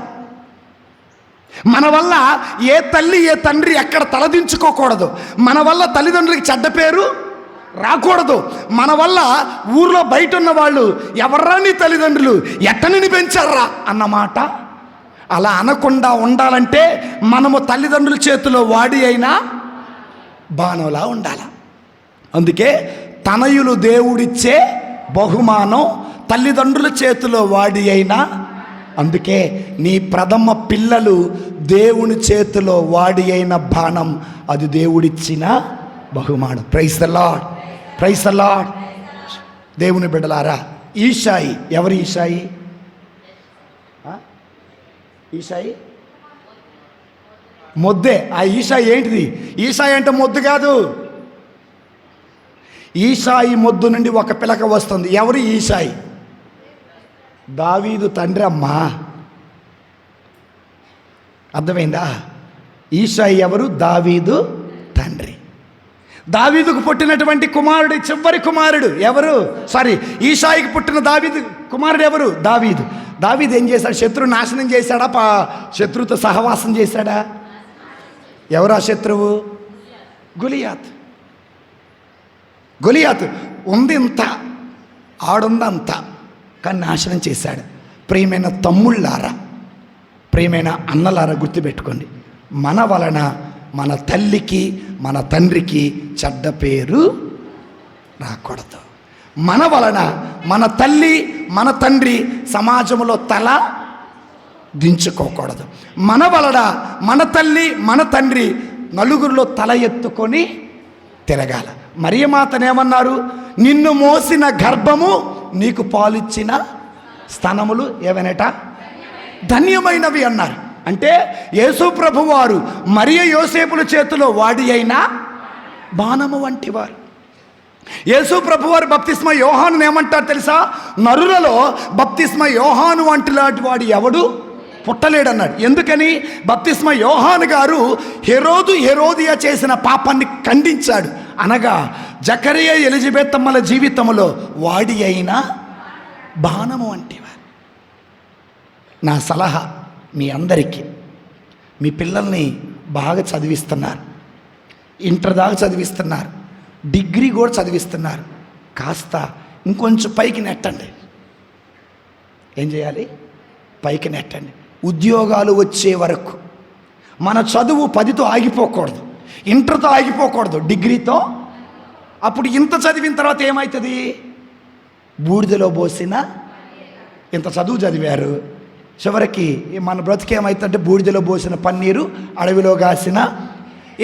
మన వల్ల ఏ తల్లి ఏ తండ్రి ఎక్కడ తలదించుకోకూడదు. మన వల్ల తల్లిదండ్రులకి చెడ్డ పేరు రాకూడదు. మన వల్ల ఊర్లో బయట ఉన్న వాళ్ళు ఎవర్రా నీ తల్లిదండ్రులు, ఎట్టనిని పెంచారా అన్నమాట అలా అనకుండా ఉండాలంటే మనము తల్లిదండ్రుల చేతిలో వాడి అయినా బాణంలా ఉండాలి. అందుకే తనయులు దేవుడిచ్చే బహుమానం, తల్లిదండ్రుల చేతిలో వాడి అయినా. అందుకే నీ ప్రథమ పిల్లలు దేవుని చేతిలో వాడి అయిన బాణం, అది దేవుడిచ్చిన బహుమానం. Praise the Lord, praise the Lord. దేవుని బిడ్డలారా, ఈశాయి ఎవరు? ఈశాయి ఈశాయి మొద్దే. ఆ ఈశాయి ఏంటిది? ఈశాయి అంటే మొద్దు కాదు. ఈశాయి మొద్దు నుండి ఒక పిలక వస్తుంది. ఎవరు ఈశాయి? దావీదు తండ్రి అమ్మా. అర్థమైందా? ఈశాయి ఎవరు? దావీదు తండ్రి. దావీదుకు పుట్టినటువంటి కుమారుడు, చివరి కుమారుడు ఎవరు? ఈశాయికి పుట్టిన దావీదు కుమారుడు ఎవరు? దావీదు. దావీదు ఏం చేశాడు? శత్రువు నాశనం చేశాడా? శత్రువుతో సహవాసం చేశాడా? ఎవరా శత్రువు? గొలియాత్. గొలియాత్ ఉంది ఇంత, ఆడుందంత, కానీ నాశనం చేశాడు. ప్రియమైన తమ్ముళ్ళారా, ప్రియమైన అన్నలారా, గుర్తుపెట్టుకోండి, మన వలన మన తల్లికి మన తండ్రికి చెడ్డ పేరు రాకూడదు. మన వలన మన తల్లి మన తండ్రి సమాజంలో తల దించుకోకూడదు. మన వలన మన తల్లి మన తండ్రి నలుగురిలో తల ఎత్తుకొని తిరగాల. మరియమాతనేమన్నారు? నిన్ను మోసిన గర్భము నీకు పాలిచ్చిన స్తనములు ఏవనట ధన్యమైనవి అన్నారు. అంటే యేసు ప్రభు వారు మరియ యోసేపుల చేతిలో వాడి అయినా బాణము వంటి వారు. యేసు ప్రభు వారు బప్తిస్మ యోహాను ఏమంటారు తెలుసా? నరులలో బప్తిస్మ యోహాను వంటి లాంటి వాడు ఎవడు పుట్టలేడన్నాడు. ఎందుకని? బప్తిస్మ యోహాను గారు హెరోదియా చేసిన పాపాన్ని ఖండించాడు. అనగా జకరియా ఎలిజబెత్ అమ్మల జీవితంలో వాడి అయినా బాణము వంటివారు. నా సలహా మీ అందరికీ, మీ పిల్లల్ని బాగా చదివిస్తున్నారు, ఇంటర్ దాకా చదివిస్తున్నారు, డిగ్రీ కూడా చదివిస్తున్నారు, కాస్త ఇంకొంచెం పైకి నెట్టండి. ఏం చేయాలి? పైకి నెట్టండి. ఉద్యోగాలు వచ్చే వరకు మన చదువు 10తో ఆగిపోకూడదు, ఇంటర్తో ఆగిపోకూడదు, డిగ్రీతో. అప్పుడు ఇంత చదివిన తర్వాత ఏమవుతుంది? బూడిదలో పోసిన, ఇంత చదువు చదివారు, చివరికి మన బ్రతికేమవుతుందంటే బూడిదలో పోసిన పన్నీరు అడవిలో కాసిన.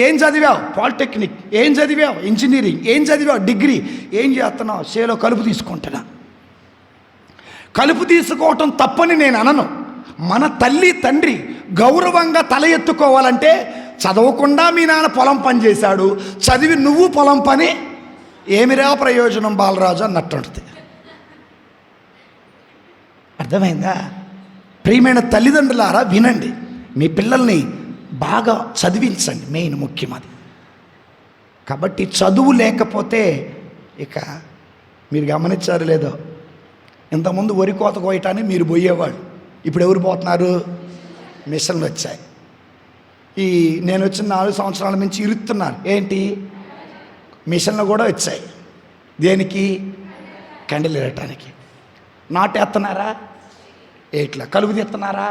ఏం చదివావు? పాలిటెక్నిక్. ఏం చదివావు? ఇంజనీరింగ్. ఏం చదివావు? డిగ్రీ. ఏం చేస్తున్నావు? చేలో కలుపు తీసుకుంటున్నా. కలుపు తీసుకోవటం తప్పని నేను అనను. మన తల్లి తండ్రి గౌరవంగా తల ఎత్తుకోవాలంటే చదవకుండా మీ నాన్న పొలం పని చేశాడు, చదివి నువ్వు పొలం పని, ఏమిరా ప్రయోజనం బాలరాజు అన్నట్టుంటుంది. అర్థమైందా? ప్రియమైన తల్లిదండ్రులారా వినండి, మీ పిల్లల్ని బాగా చదివించండి, మెయిన్ ముఖ్యం అది. కాబట్టి చదువు లేకపోతే ఇక మీరు గమనించారు లేదో, ఇంతకుముందు వరి కోత కోయటాన్ని మీరు పోయేవాళ్ళు, ఇప్పుడు ఎవరు పోతున్నారు? మిషన్లు వచ్చాయి. ఈ నేను వచ్చిన 4 సంవత్సరాల నుంచి ఇరుస్తున్నారు. ఏంటి? మిషన్లు కూడా వచ్చాయి. దేనికి? కండలు ఇరటానికి. నాటేస్తున్నారా? ఏట్లా కలుపు తీస్తున్నారా?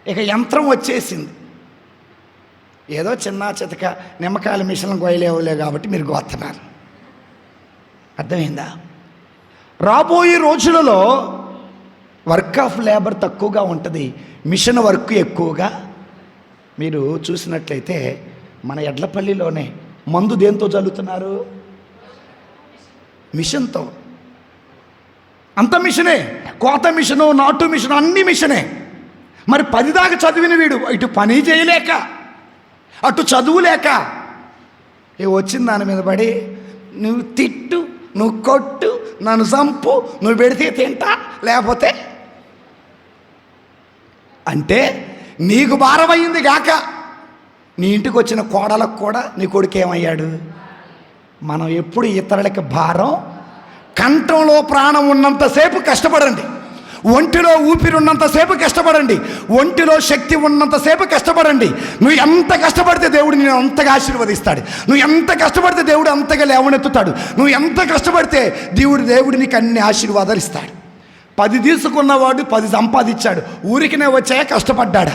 ఇక యంత్రం వచ్చేసింది. ఏదో చిన్న చితక నిమ్మకాయల మిషన్లు కోయలేవులే కాబట్టి మీరు కోస్తున్నారు. అర్థమైందా? రాబోయే రోజులలో వర్క్ ఆఫ్ లేబర్ తక్కువగా ఉంటుంది, మిషన్ వర్క్ ఎక్కువగా. మీరు చూసినట్లయితే మన ఎడ్లపల్లిలోనే మందు దేంతో చల్లుతున్నారు? మిషన్తో. అంత మిషనే, కోత మిషను, నాటు మిషను, అన్ని మిషనే. మరి 10 దాకా చదివిన వీడు ఇటు పని చేయలేక, అటు చదువు లేక, వచ్చిన దాని మీద పడి నువ్వు తిట్టు, నువ్వు కొట్టు, నన్ను చంపు, నువ్వు పెడితే తింటా, లేకపోతే అంటే నీకు భారమయ్యింది గాక నీ ఇంటికి వచ్చిన కోడలకు కూడా నీ కొడుకు ఏమయ్యాడు? మనం ఎప్పుడు ఇతరులకి భారం. కంఠంలో ప్రాణం ఉన్నంతసేపు కష్టపడండి, ఒంటిలో ఊపిరి ఉన్నంతసేపు కష్టపడండి, ఒంటిలో శక్తి ఉన్నంతసేపు కష్టపడండి. నువ్వు ఎంత కష్టపడితే దేవుడు నేను అంతగా ఆశీర్వదిస్తాడు. నువ్వు ఎంత కష్టపడితే దేవుడు అంతగా లేవనెత్తుతాడు. నువ్వు ఎంత కష్టపడితే దేవుడు నీకు అన్ని ఆశీర్వాదాలు ఇస్తాడు. 10 తీసుకున్నవాడు 10 సంపాదించాడు, ఊరికినే వచ్చాయా కష్టపడ్డాడా?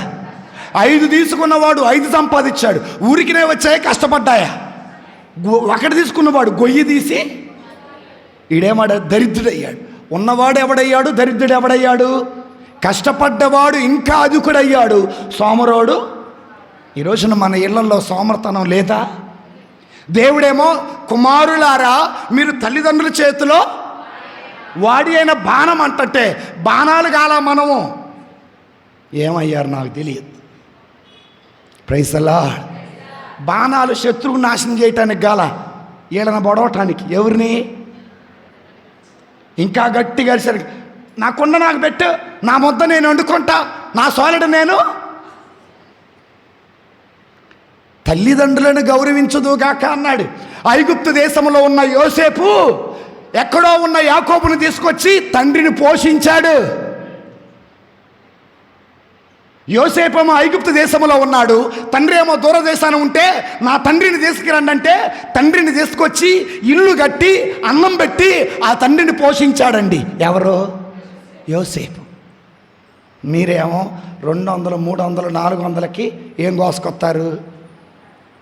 5 తీసుకున్నవాడు 5 సంపాదించాడు, ఊరికినే వచ్చాయా కష్టపడ్డాయా? 1 తీసుకున్నవాడు గొయ్యి తీసి ఈడేమాడ దరిద్రుడయ్యాడు. ఉన్నవాడు ఎవడయ్యాడు? దరిద్రుడు ఎవడయ్యాడు? కష్టపడ్డవాడు ఇంకా అధికుడయ్యాడు, సోమరోడు. ఈ రోజున మన ఇళ్లలో సోమర్తనం లేదా? దేవుడేమో కుమారులారా మీరు తల్లిదండ్రుల చేతిలో వాడి అయిన బాణం అంటంటే బాణాలు కాల మనము ఏమయ్యారు నాకు తెలియదు. Praise the Lord. బాణాలు శత్రువు నాశనం చేయటానికి గాల, ఈడన బొడవటానికి. ఎవరిని? ఇంకా గట్టిగా సరి నాకుండ నాకు పెట్టు, నా ముద్ద నేను వండుకుంటా, నా సోలడు నేను. తల్లిదండ్రులను గౌరవించదుగాక అన్నాడు. ఐగుప్తు దేశంలో ఉన్న యోసేపు ఎక్కడో ఉన్న యాకోబును తీసుకొచ్చి తండ్రిని పోషించాడు. యోసేపేమో ఐగుప్తు దేశంలో ఉన్నాడు, తండ్రి ఏమో దూరదేశాన ఉంటే నా తండ్రిని తీసుకురండి అంటే తండ్రిని తీసుకొచ్చి ఇల్లు కట్టి అన్నం పెట్టి ఆ తండ్రిని పోషించాడండి. ఎవరు? యోసేపు. మీరేమో 200, 300, 400కి ఏం కోసుకొస్తారు?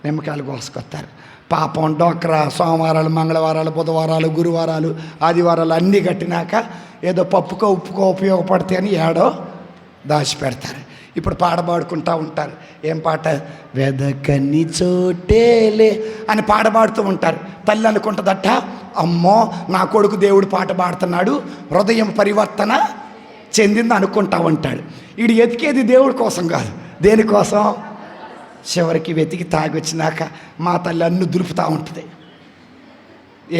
నిమ్మకాయలు కోసుకొస్తారు. పాపం డోక్రా సోమవారాలు, మంగళవారాలు, బుధవారాలు, గురువారాలు, ఆదివారాలు అన్నీ కట్టినాక ఏదో పప్పుకో ఉప్పుకో ఉపయోగపడితే అని ఏడో దాచిపెడతారు. ఇప్పుడు పాట పాడుకుంటూ ఉంటారు. ఏం పాట? వెదకని చోటేలే అని పాట పాడుతూ ఉంటారు. తల్లి అనుకుంటుందట, అమ్మో నా కొడుకు దేవుడు పాట పాడుతున్నాడు, హృదయం పరివర్తన చెందింది అనుకుంటా ఉంటాడు. వీడు ఎతికేది దేవుడి కోసం కాదు, దేనికోసం? చివరికి వెతికి తాగొచ్చినాక మా తల్లి అన్ను దులుపుతూ ఉంటుంది.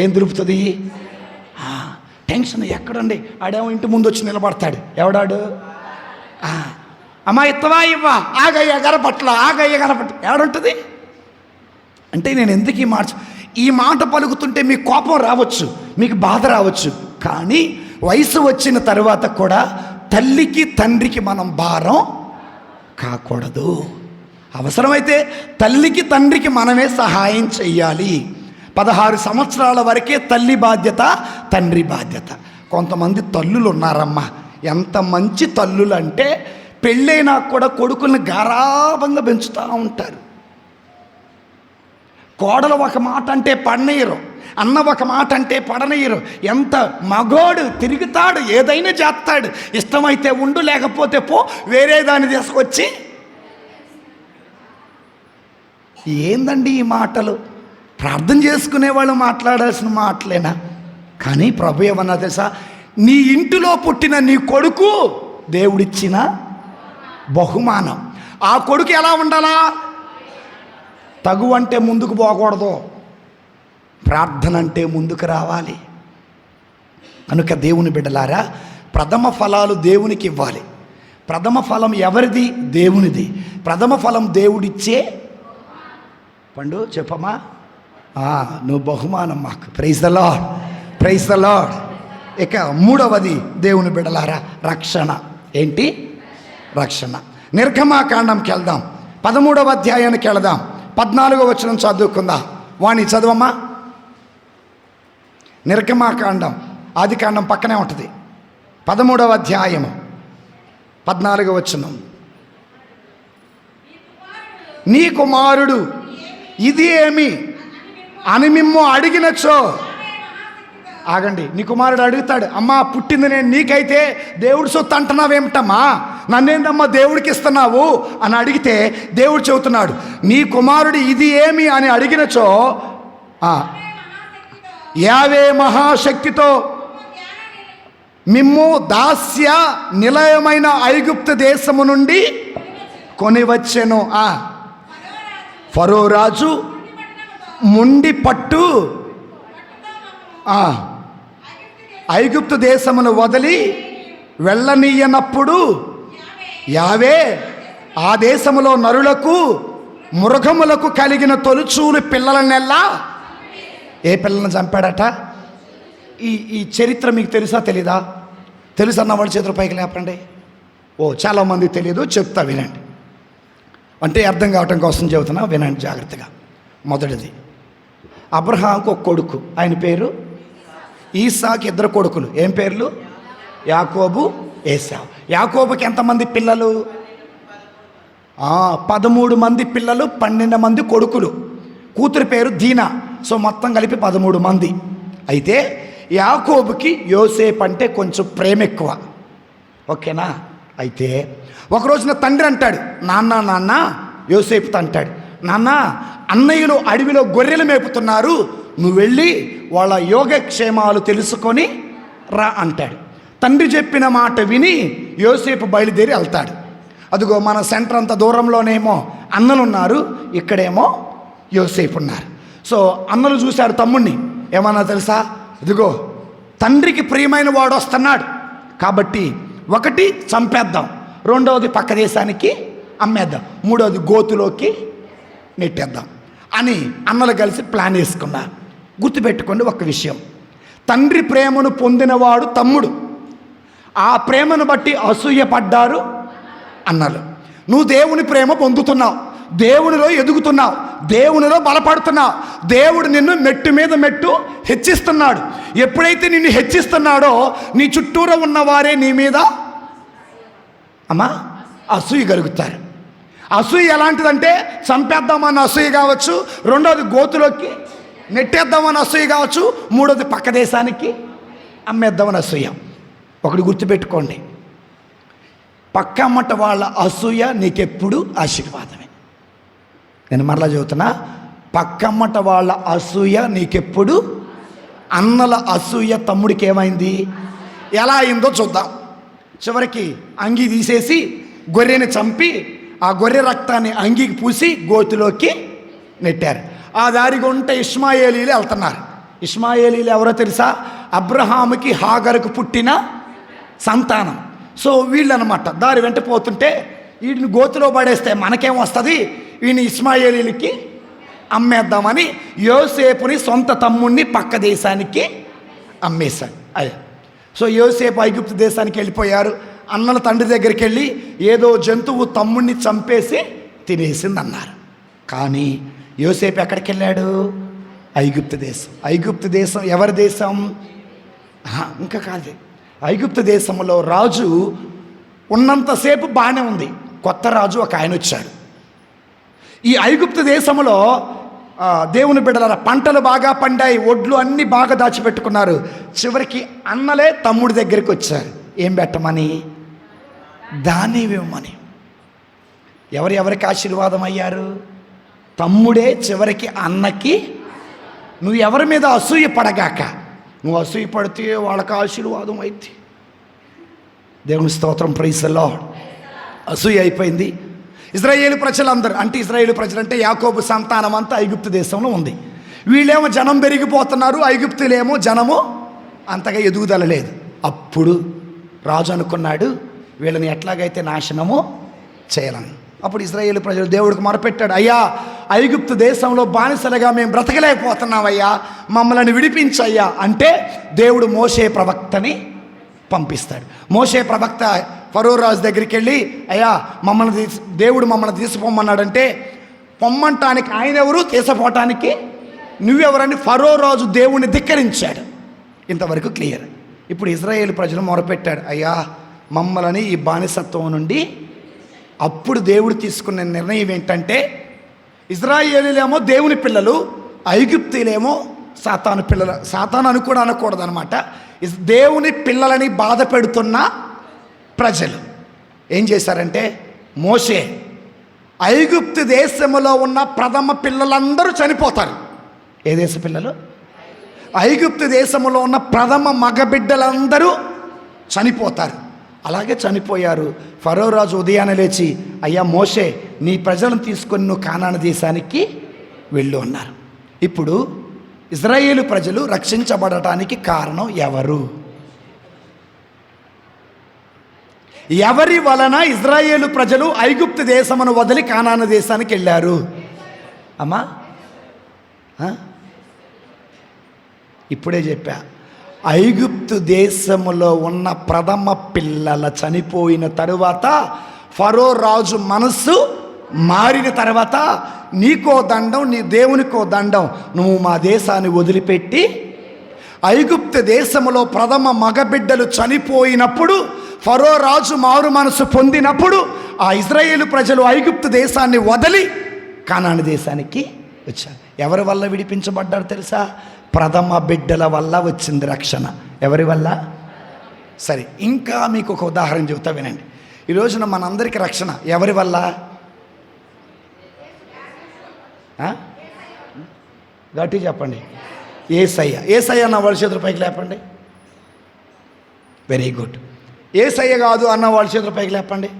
ఏం దులుపుతుంది? టెన్షన్ ఎక్కడండి. ఆడేమో ఇంటి ముందు వచ్చి నిలబడతాడు. ఎవడాడు? అమ్మా ఇత్తవా ఇవ్వా, ఆగయ్య గరపట్ల, ఆగయ్య గరపట్ల. ఎవడుంటుంది అంటే నేను ఎందుకు ఈ మాట పలుకుతుంటే మీకు కోపం రావచ్చు, మీకు బాధ రావచ్చు. కానీ వయసు వచ్చిన తర్వాత కూడా తల్లికి తండ్రికి మనం భారం కాకూడదు. అవసరమైతే తల్లికి తండ్రికి మనమే సహాయం చెయ్యాలి. 16 సంవత్సరాల వరకే తల్లి బాధ్యత, తండ్రి బాధ్యత. కొంతమంది తల్లులు ఉన్నారమ్మా, ఎంత మంచి తల్లులు అంటే పెళ్ళైనా కూడా కొడుకుల్ని గారాబంగా పెంచుతూ ఉంటారు. కోడలు ఒక మాట అంటే పడనీయరు, అన్న ఒక మాట అంటే పడనీయరు. ఎంత మగోడు తిరుగుతాడు, ఏదైనా చేస్తాడు. ఇష్టమైతే ఉండు, లేకపోతే పో, వేరే దాన్ని తీసుకొచ్చి. ఏందండి ఈ మాటలు? ప్రార్థన చేసుకునే వాళ్ళు మాట్లాడాల్సిన మాటలేనా? కానీ ప్రభు ఏమన్నా తెలుసా? నీ ఇంటిలో పుట్టిన నీ కొడుకు దేవుడిచ్చిన బహుమానం. ఆ కొడుకు ఎలా ఉండాలా? తగు అంటే ముందుకు పోకూడదు, ప్రార్థన అంటే ముందుకు రావాలి. కనుక దేవుని బిడ్డలారా, ప్రథమ ఫలాలు దేవునికి ఇవ్వాలి. ప్రథమ ఫలం ఎవరిది? దేవునిది. ప్రథమ ఫలం దేవుడిచ్చే పండు. చెప్పమ్మా, నువ్వు బహుమానం మాకు. Praise the Lord, praise the Lord. ఇక మూడవది దేవుని బిడ్డలారా, రక్షణ. ఏంటి? రక్షణ. నిర్గమాకాండంకి వెళ్దాం, 13వ అధ్యాయానికి వెళదాం, 14వ వచనం చదువుకుందాం. వాణి చదవమ్మా. నిర్గమాకాండం ఆదికాండం పక్కనే ఉంటుంది, 13వ అధ్యాయము 14వ వచనం. నీ కుమారుడు ఇది ఏమి అని మిమ్ము అడిగినచో. ఆగండి, నీ కుమారుడు అడుగుతాడు, అమ్మా పుట్టింది నేను నీకైతే దేవుడి సొత్తు అంటున్నావేమిటమ్మా, నన్నేందమ్మా దేవుడికి ఇస్తున్నావు అని అడిగితే దేవుడు చెబుతున్నాడు, నీ కుమారుడు ఇది ఏమి అని అడిగినచో యావే మహాశక్తితో మిమ్ము దాస్య నిలయమైన ఐగుప్తు దేశము నుండి కొనివచ్చెను. ఫరో రాజు ముండి పట్టు ఐగుప్తు దేశమును వదిలి వెళ్ళనీయనప్పుడు యావే ఆ దేశములో నరులకు మృగములకు కలిగిన తొలుచూలు పిల్లలనెల్లా. ఏ పిల్లలను చంపాడట? ఈ చరిత్ర మీకు తెలుసా తెలీదా? తెలుసు అన్న వాళ్ళ చేతుల పైకి లేపండి. చాలామంది తెలియదు, చెప్తా వినండి. అంటే అర్థం కావటం కోసం చెబుతున్నా, వినండి జాగ్రత్తగా. మొదటిది, అబ్రహాంకు ఒక కొడుకు, ఆయన పేరు ఈసాకు. ఇద్దరు కొడుకులు, ఏం పేర్లు? యాకోబు, ఏశావు. యాకోబుకి ఎంతమంది పిల్లలు? 13 మంది పిల్లలు, 12 మంది కొడుకులు. కూతురి పేరు దీనా. సో మొత్తం కలిపి 13 మంది. అయితే యాకోబుకి యోసేపు అంటే కొంచెం ప్రేమ ఎక్కువ, ఓకేనా? అయితే ఒకరోజున తండ్రి అంటాడు, నాన్న యోసేపుతో అంటాడు, నాన్న అన్నయ్యలు అడవిలో గొర్రెలు మేపుతున్నారు, నువ్వు వెళ్ళి వాళ్ళ యోగక్షేమాలు తెలుసుకొని రా అంటాడు. తండ్రి చెప్పిన మాట విని యోసేపు బయలుదేరి వెళ్తాడు. అదిగో మన సెంటర్ అంత దూరంలోనేమో అన్నలు ఉన్నారు, ఇక్కడేమో యోసేపు ఉన్నారు. సో అన్నలు చూశారు తమ్ముడిని, ఏమన్నా తెలుసా? ఇదిగో తండ్రికి ప్రియమైన వాడు వస్తున్నాడు, కాబట్టి ఒకటి చంపేద్దాం, రెండవది పక్క దేశానికి అమ్మేద్దాం, మూడవది గోతులోకి నెట్టేద్దాం అని అన్నలు కలిసి ప్లాన్ వేసుకున్నారు. గుర్తుపెట్టుకోండి ఒక విషయం, తండ్రి ప్రేమను పొందినవాడు తమ్ముడు, ఆ ప్రేమను బట్టి అసూయపడ్డారు అన్నలు. నువ్వు దేవుని ప్రేమ పొందుతున్నావు, దేవునిలో ఎదుగుతున్నావు, దేవునిలో బలపడుతున్నావు, దేవుడు నిన్ను మెట్టు మీద మెట్టు హెచ్చిస్తున్నాడు. ఎప్పుడైతే నిన్ను హెచ్చిస్తున్నాడో నీ చుట్టూరా ఉన్నవారే నీ మీద అసూయ కలుగుతారు. అసూయ ఎలాంటిదంటే చంపేద్దామన్న అసూయ కావచ్చు, రెండోది గోతులోకి నెట్టేద్దామని అసూయ కావచ్చు, మూడోది పక్క దేశానికి అమ్మేద్దామని అసూయ. ఒకటి గుర్తుపెట్టుకోండి, పక్క అమ్మట వాళ్ళ అసూయ నీకెప్పుడు ఆశీర్వాదమే. నేను మరలా చెబుతున్నా, పక్కమ్మట వాళ్ళ అసూయ నీకెప్పుడు. అన్నల అసూయ తమ్ముడికి ఏమైంది, ఎలా అయిందో చూద్దాం. చివరికి అంగీ తీసేసి గొర్రెని చంపి ఆ గొర్రె రక్తాన్ని అంగీకి పూసి గోతులోకి నెట్టారు. ఆ దారి గుంట ఇష్మాయేలీలు వెళ్తున్నారు. ఇష్మాయేలీలు ఎవరో తెలుసా? అబ్రహాముకి హాగరుకు పుట్టిన సంతానం. సో వీళ్ళనమాట దారి వెంట పోతుంటే వీడిని గోతులో పడేస్తే మనకేం వస్తుంది, వీడిని ఇష్మాయేలీలకి అమ్మేద్దామని యోసేపుని సొంత తమ్ముడిని పక్క దేశానికి అమ్మేశాడు. అదే సో యోసేపు ఐగుప్తు దేశానికి వెళ్ళిపోయారు. అన్నల తండ్రి దగ్గరికి వెళ్ళి ఏదో జంతువు తమ్ముడిని చంపేసి తినేసింది అన్నారు. కానీ యోసేపు ఎక్కడికి వెళ్ళాడు? ఐగుప్తు దేశం. ఐగుప్తు దేశం ఎవరి దేశం? ఇంకా కాదు, ఐగుప్తు దేశంలో రాజు ఉన్నంతసేపు బాగానే ఉంది. కొత్త రాజు ఒక ఆయన వచ్చాడు. ఈ ఐగుప్తు దేశంలో దేవుని బిడ్డలారా పంటలు బాగా పండాయి, ఒడ్లు అన్నీ బాగా దాచిపెట్టుకున్నారు. చివరికి అన్నలే తమ్ముడి దగ్గరికి వచ్చారు. ఏం పెట్టమని? ధాన్యం ఇవ్వమని. ఎవరెవరికి ఆశీర్వాదం అయ్యారు? తమ్ముడే చివరికి అన్నకి. నువ్వు ఎవరి మీద అసూయ పడగాక, నువ్వు అసూయ పడితే వాళ్ళకి ఆశీర్వాదం అయితే. దేవుని స్తోత్రం, ప్రైజ్ ది లార్డ్. అసూయ అయిపోయింది. ఇజ్రాయేలు ప్రజలందరూ, అంటే ఇజ్రాయేలు ప్రజలంటే యాకోబు సంతానం అంతా ఐగుప్తు దేశంలో ఉంది. వీళ్ళేమో జనం పెరిగిపోతున్నారు, ఐగుప్తులేమో జనము అంతగా ఎదుగుదల లేదు. అప్పుడు రాజు అనుకున్నాడు వీళ్ళని ఎట్లాగైతే నాశనము చేయాలని. అప్పుడు ఇజ్రాయేలు ప్రజలు దేవుడికి మొరపెట్టాడు, అయ్యా ఐగుప్తు దేశంలో బానిసలుగా మేము బ్రతకలేకపోతున్నామయ్యా, మమ్మల్ని విడిపించయ్యా అంటే దేవుడు మోషే ప్రవక్తని పంపిస్తాడు. మోషే ప్రవక్త ఫరో రాజు దగ్గరికి వెళ్ళి, అయ్యా దేవుడు మమ్మల్ని తీసుకుపోమన్నాడంటే, పొమ్మంటానికి ఆయన ఎవరు, తీసుకుపోవటానికి నువ్వెవరని ఫరో రాజు దేవుణ్ణి ధిక్కరించాడు. ఇంతవరకు క్లియర్. ఇప్పుడు ఇజ్రాయేలు ప్రజలు మొరపెట్టాడు, అయ్యా మమ్మల్ని ఈ బానిసత్వం నుండి. అప్పుడు దేవుడు తీసుకున్న నిర్ణయం ఏంటంటే, ఇజ్రాయేలీలేమో దేవుని పిల్లలు, ఐగుప్తీలేమో సాతాను పిల్లలు. సాతాను అని కూడా అనకూడదు అనమాట. దేవుని పిల్లలని బాధ పెడుతున్న ప్రజలు ఏం చేశారంటే, మోషే ఐగుప్తు దేశంలో ఉన్న ప్రథమ పిల్లలందరూ చనిపోతారు. ఏ దేశ పిల్లలు? ఐగుప్తు దేశంలో ఉన్న ప్రథమ మగబిడ్డలందరూ చనిపోతారు. అలాగే చనిపోయారు. ఫరో రాజు ఉదయాన్నే లేచి, అయ్యా మోషే నీ ప్రజలను తీసుకొని నువ్వు కానాను దేశానికి వెళ్ళు అన్నారు. ఇప్పుడు ఇజ్రాయేలు ప్రజలు రక్షించబడటానికి కారణం ఎవరు? ఎవరి వలన ఇజ్రాయేలు ప్రజలు ఐగుప్తు దేశమును వదిలి కానాను దేశానికి వెళ్ళారు? అమ్మా ఇప్పుడే చెప్పా, ఐగుప్తు దేశములో ఉన్న ప్రథమ పిల్లల చనిపోయిన తరువాత ఫరో రాజు మనస్సు మారిన తర్వాత, నీకో దండం, నీ దేవునికో దండం, నువ్వు మా దేశాన్ని వదిలిపెట్టి. ఐగుప్తు దేశములో ప్రథమ మగబిడ్డలు చనిపోయినప్పుడు ఫరో రాజు మారు మనసు పొందినప్పుడు ఆ ఇజ్రాయేలు ప్రజలు ఐగుప్తు దేశాన్ని వదిలి కానాను దేశానికి వచ్చారు. ఎవరి వల్ల విడిపించబడ్డారు తెలుసా? ప్రథమ బిడ్డల వల్ల వచ్చింది రక్షణ. ఎవరి వల్ల? సరే, ఇంకా మీకు ఒక ఉదాహరణ చెబుతా వినండి. ఈ రోజున మనందరికీ రక్షణ ఎవరి వల్ల? గట్టి చెప్పండి. యేసయ్య. యేసయ్య అన్న వాళ్ళ చేతుల పైకి లేపండి. Very good. యేసయ్య కాదు అన్న వాళ్ళ చేతుల పైకి లేపండి.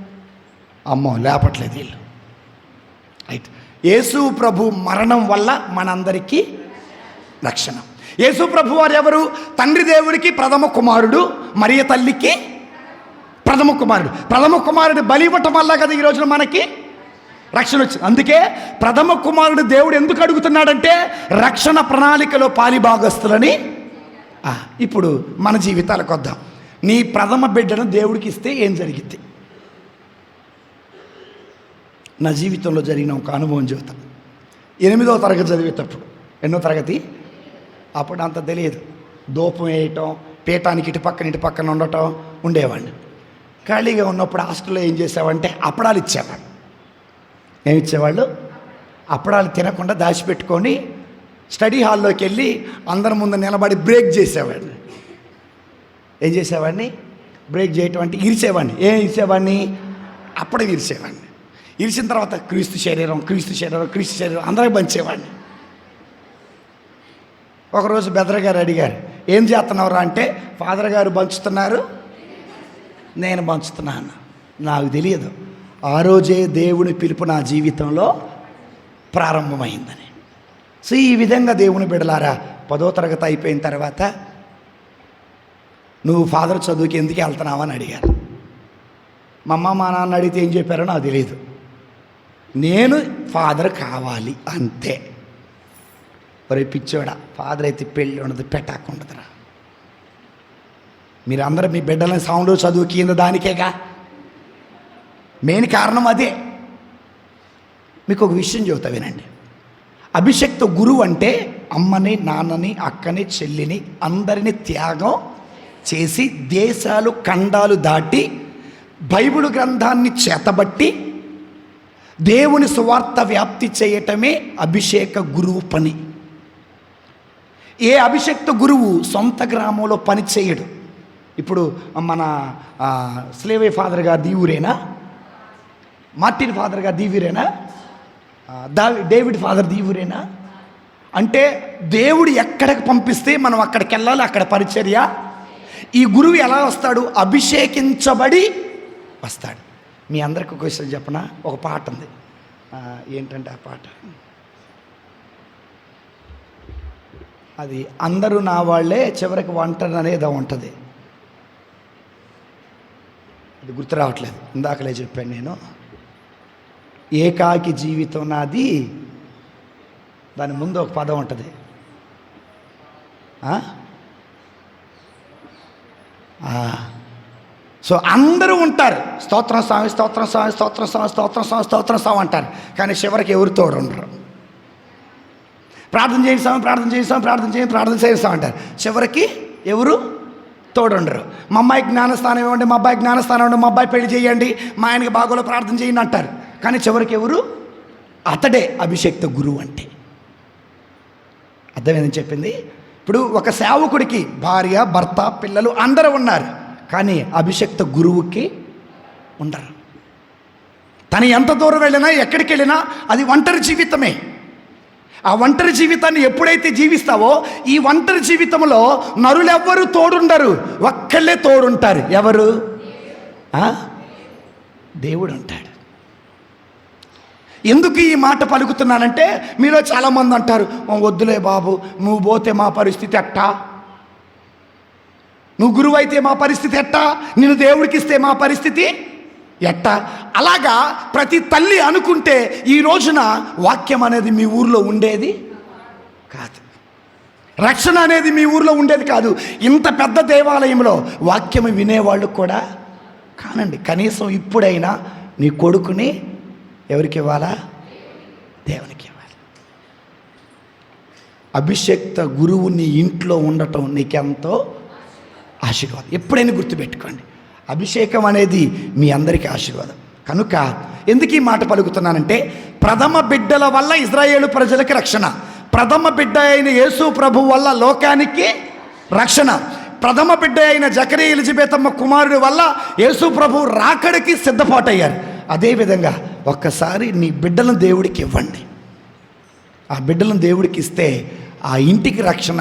అమ్మో లేపట్లేదు వీళ్ళు. రైట్. యేసు ప్రభు మరణం వల్ల మనందరికీ రక్షణ. యేసు ప్రభు వారు ఎవరు? తండ్రి దేవుడికి ప్రథమ కుమారుడు, మరియ తల్లికి ప్రథమ కుమారుడు. ప్రథమ కుమారుడు బలి ఇవ్వటం వల్ల కదా ఈ రోజున మనకి రక్షణ వచ్చింది. అందుకే ప్రథమ కుమారుడు దేవుడు ఎందుకు అడుగుతున్నాడంటే, రక్షణ ప్రణాళికలో పాలిభాగస్తులని. ఇప్పుడు మన జీవితాలకు వద్దాం. నీ ప్రథమ బిడ్డను దేవుడికి ఇస్తే ఏం జరిగింది? నా జీవితంలో జరిగిన ఒక అనుభవం చెబుతాను. 8వ తరగతి చదివేటప్పుడు, ఎన్నో తరగతి అప్పుడు అంత తెలియదు, దూపం వేయటం, పీఠానికి ఇటు పక్కన ఉండటం ఉండేవాడిని. ఖాళీగా ఉన్నప్పుడు హాస్టల్లో ఏం చేసేవాడిని, అప్పడాలు ఇచ్చేవాడు. ఏమి ఇచ్చేవాళ్ళు? అప్పడాలు తినకుండా దాచిపెట్టుకొని స్టడీ హాల్లోకి వెళ్ళి అందరి ముందు నిలబడి బ్రేక్ చేసేవాడిని. ఏం చేసేవాడిని? బ్రేక్ చేయటం అంటే ఇరిచేవాడిని. ఏం ఇరిచేవాడిని? అప్పుడే ఇరిచేవాడిని. ఇరిచిన తర్వాత క్రీస్తు శరీరం అందరికి పంచేవాడిని. ఒకరోజు బెదర్ గారు అడిగారు, ఏం చేస్తున్నావురా అంటే, ఫాదర్ గారు పంచుతున్నారు, నేను పంచుతున్నాను. నాకు తెలియదు ఆ రోజే దేవుని పిలుపు నా జీవితంలో ప్రారంభమైందని. సో ఈ విధంగా దేవుని బిడలారా, 10వ తరగతి అయిపోయిన తర్వాత నువ్వు ఫాదర్ చదువుకి ఎందుకు వెళ్తున్నావని అడిగారు. మా అమ్మ మా నాన్న అడిగితే ఏం చెప్పారో నాకు తెలియదు. నేను ఫాదర్ కావాలి అంతే. ఒరే పిచ్చోడా, ఫాదర్ అయితే పెళ్ళి ఉండదు, పెట్టకుండదురా. మీరందరూ మీ బిడ్డలని సౌండ్ చదువు కింద దానికేగా మెయిన్ కారణం అదే. మీకు ఒక విషయం చెబుతా వినండి. అభిషక్త గురువు అంటే అమ్మని, నాన్నని, అక్కని, చెల్లిని అందరినీ త్యాగం చేసి దేశాలు ఖండాలు దాటి బైబిల్ గ్రంథాన్ని చేతబట్టి దేవుని సువార్త వ్యాప్తి చేయటమే అభిషేక గురువు పని. ఏ అభిషేక్త గురువు సొంత గ్రామంలో పని చేయడు. ఇప్పుడు మన స్లేవే ఫాదర్ గారు దీవురేనా, మార్టిన్ ఫాదర్ గారు దీవురేనా, డేవిడ్ ఫాదర్ దీవురేనా? అంటే దేవుడు ఎక్కడికి పంపిస్తే మనం అక్కడికి వెళ్ళాలి, అక్కడ పరిచర్య. ఈ గురువు ఎలా వస్తాడు? అభిషేకించబడి వస్తాడు. మీ అందరికి ఒక విషయం చెప్పనా, ఒక పాట ఉంది. ఏంటంటే ఆ పాట, అది అందరూ నా వాళ్ళే చివరికి ఒంటరి అనేది ఉంటుంది. అది గుర్తు రావట్లేదు, ఇందాకలే చెప్పాను నేను. ఏకాకి జీవితం నాది, దాని ముందు ఒక పదం ఉంటుంది. సో అందరూ ఉంటారు, స్తోత్రం స్వామి, స్తోత్రం స్వామి, స్తోత్రం స్వామి, స్తోత్రం స్వామి, స్తోత్రం స్వామి అంటారు. కానీ చివరికి ఎవరు తోడు ఉండరు. ప్రార్థన చేయండి స్వామి, ప్రార్థన చేయండి స్వామి, ప్రార్థన చేయండి, ప్రార్థన చేస్తాం అంటారు. చివరికి ఎవరు తోడుండరు. మా అమ్మాయికి జ్ఞానస్థానం ఇవ్వండి, మా అబ్బాయికి జ్ఞానస్థానం ఇవ్వండి, మా అబ్బాయి పెళ్లి చేయండి, మా ఆయనకి బాగోలో ప్రార్థన చేయండి అంటారు. కానీ చివరికి ఎవరు? అతడే అభిషేక్త గురువు అంటే. అర్థమైందని చెప్పింది. ఇప్పుడు ఒక సేవకుడికి భార్య, భర్త, పిల్లలు అందరూ ఉన్నారు, కానీ అభిషేక్త గురువుకి ఉండరు. తను ఎంత దూరం వెళ్ళినా, ఎక్కడికి వెళ్ళినా అది ఒంటరి జీవితమే. ఆ ఒంటరి జీవితాన్ని ఎప్పుడైతే జీవిస్తావో, ఈ ఒంటరి జీవితంలో నరులెవ్వరూ తోడుండరు, ఒక్కళ్ళే తోడుంటారు. ఎవరు? దేవుడు ఉంటాడు. ఎందుకు ఈ మాట పలుకుతున్నానంటే, మీలో చాలామంది అంటారు, వద్దులే బాబు, నువ్వు పోతే మా పరిస్థితి ఎట్టా, నువ్వు గురువు అయితే మా పరిస్థితి ఎట్టా, నిన్ను దేవుడికి ఇస్తే మా పరిస్థితి ఎట్టా. అలాగా ప్రతి తల్లి అనుకుంటే ఈ రోజున వాక్యం అనేది మీ ఊర్లో ఉండేది కాదు, రక్షణ అనేది మీ ఊర్లో ఉండేది కాదు. ఇంత పెద్ద దేవాలయంలో వాక్యం వినేవాళ్ళు కూడా కానండి. కనీసం ఇప్పుడైనా నీ కొడుకుని ఎవరికి ఇవ్వాలా? దేవునికి ఇవ్వాలి. అభిషేక్త గురువు నీ ఇంట్లో ఉండటం నీకెంతో ఆశీర్వాదం. ఎప్పుడైనా గుర్తుపెట్టుకోండి, అభిషేకం అనేది మీ అందరికీ ఆశీర్వాదం. కనుక ఎందుకు ఈ మాట పలుకుతున్నానంటే, ప్రథమ బిడ్డల వల్ల ఇజ్రాయేలు ప్రజలకి రక్షణ, ప్రథమ బిడ్డ అయిన యేసు ప్రభు వల్ల లోకానికి రక్షణ, ప్రథమ బిడ్డ అయిన జకరియా ఎలిజబెతమ్మ కుమారుడి వల్ల యేసు ప్రభు రాకడికి సిద్ధపాటయ్యారు. అదేవిధంగా ఒక్కసారి నీ బిడ్డలను దేవుడికి ఇవ్వండి. ఆ బిడ్డలను దేవుడికి ఇస్తే ఆ ఇంటికి రక్షణ,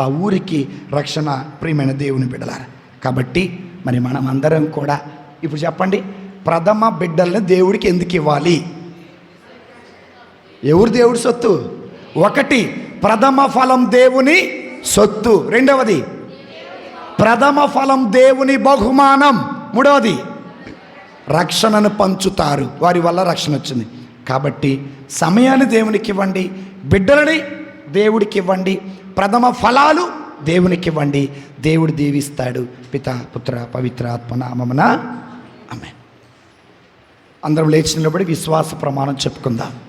ఆ ఊరికి రక్షణ. ప్రియమైన దేవుని బిడ్డలారా, కాబట్టి మరి మనం అందరం కూడా ఇప్పుడు చెప్పండి, ప్రథమ బిడ్డల్ని దేవుడికి ఎందుకు ఇవ్వాలి? ఎవరు దేవుడి సొత్తు? ఒకటి, ప్రథమ ఫలం దేవుని సొత్తు. రెండవది, ప్రథమ ఫలం దేవుని బహుమానం. మూడవది, రక్షణను పంచుతారు, వారి వల్ల రక్షణ వచ్చింది. కాబట్టి సమయాన్ని దేవునికి ఇవ్వండి, బిడ్డలని దేవుడికి ఇవ్వండి, ప్రథమ ఫలాలు దేవునికి ఇవ్వండి. దేవుడు దీవిస్తాడు. పితా, పుత్ర, పవిత్ర ఆత్మ నామమున ఆమేన్. అందరం లేచి నిలబడి విశ్వాస ప్రమాణం చెప్పుకుందాం.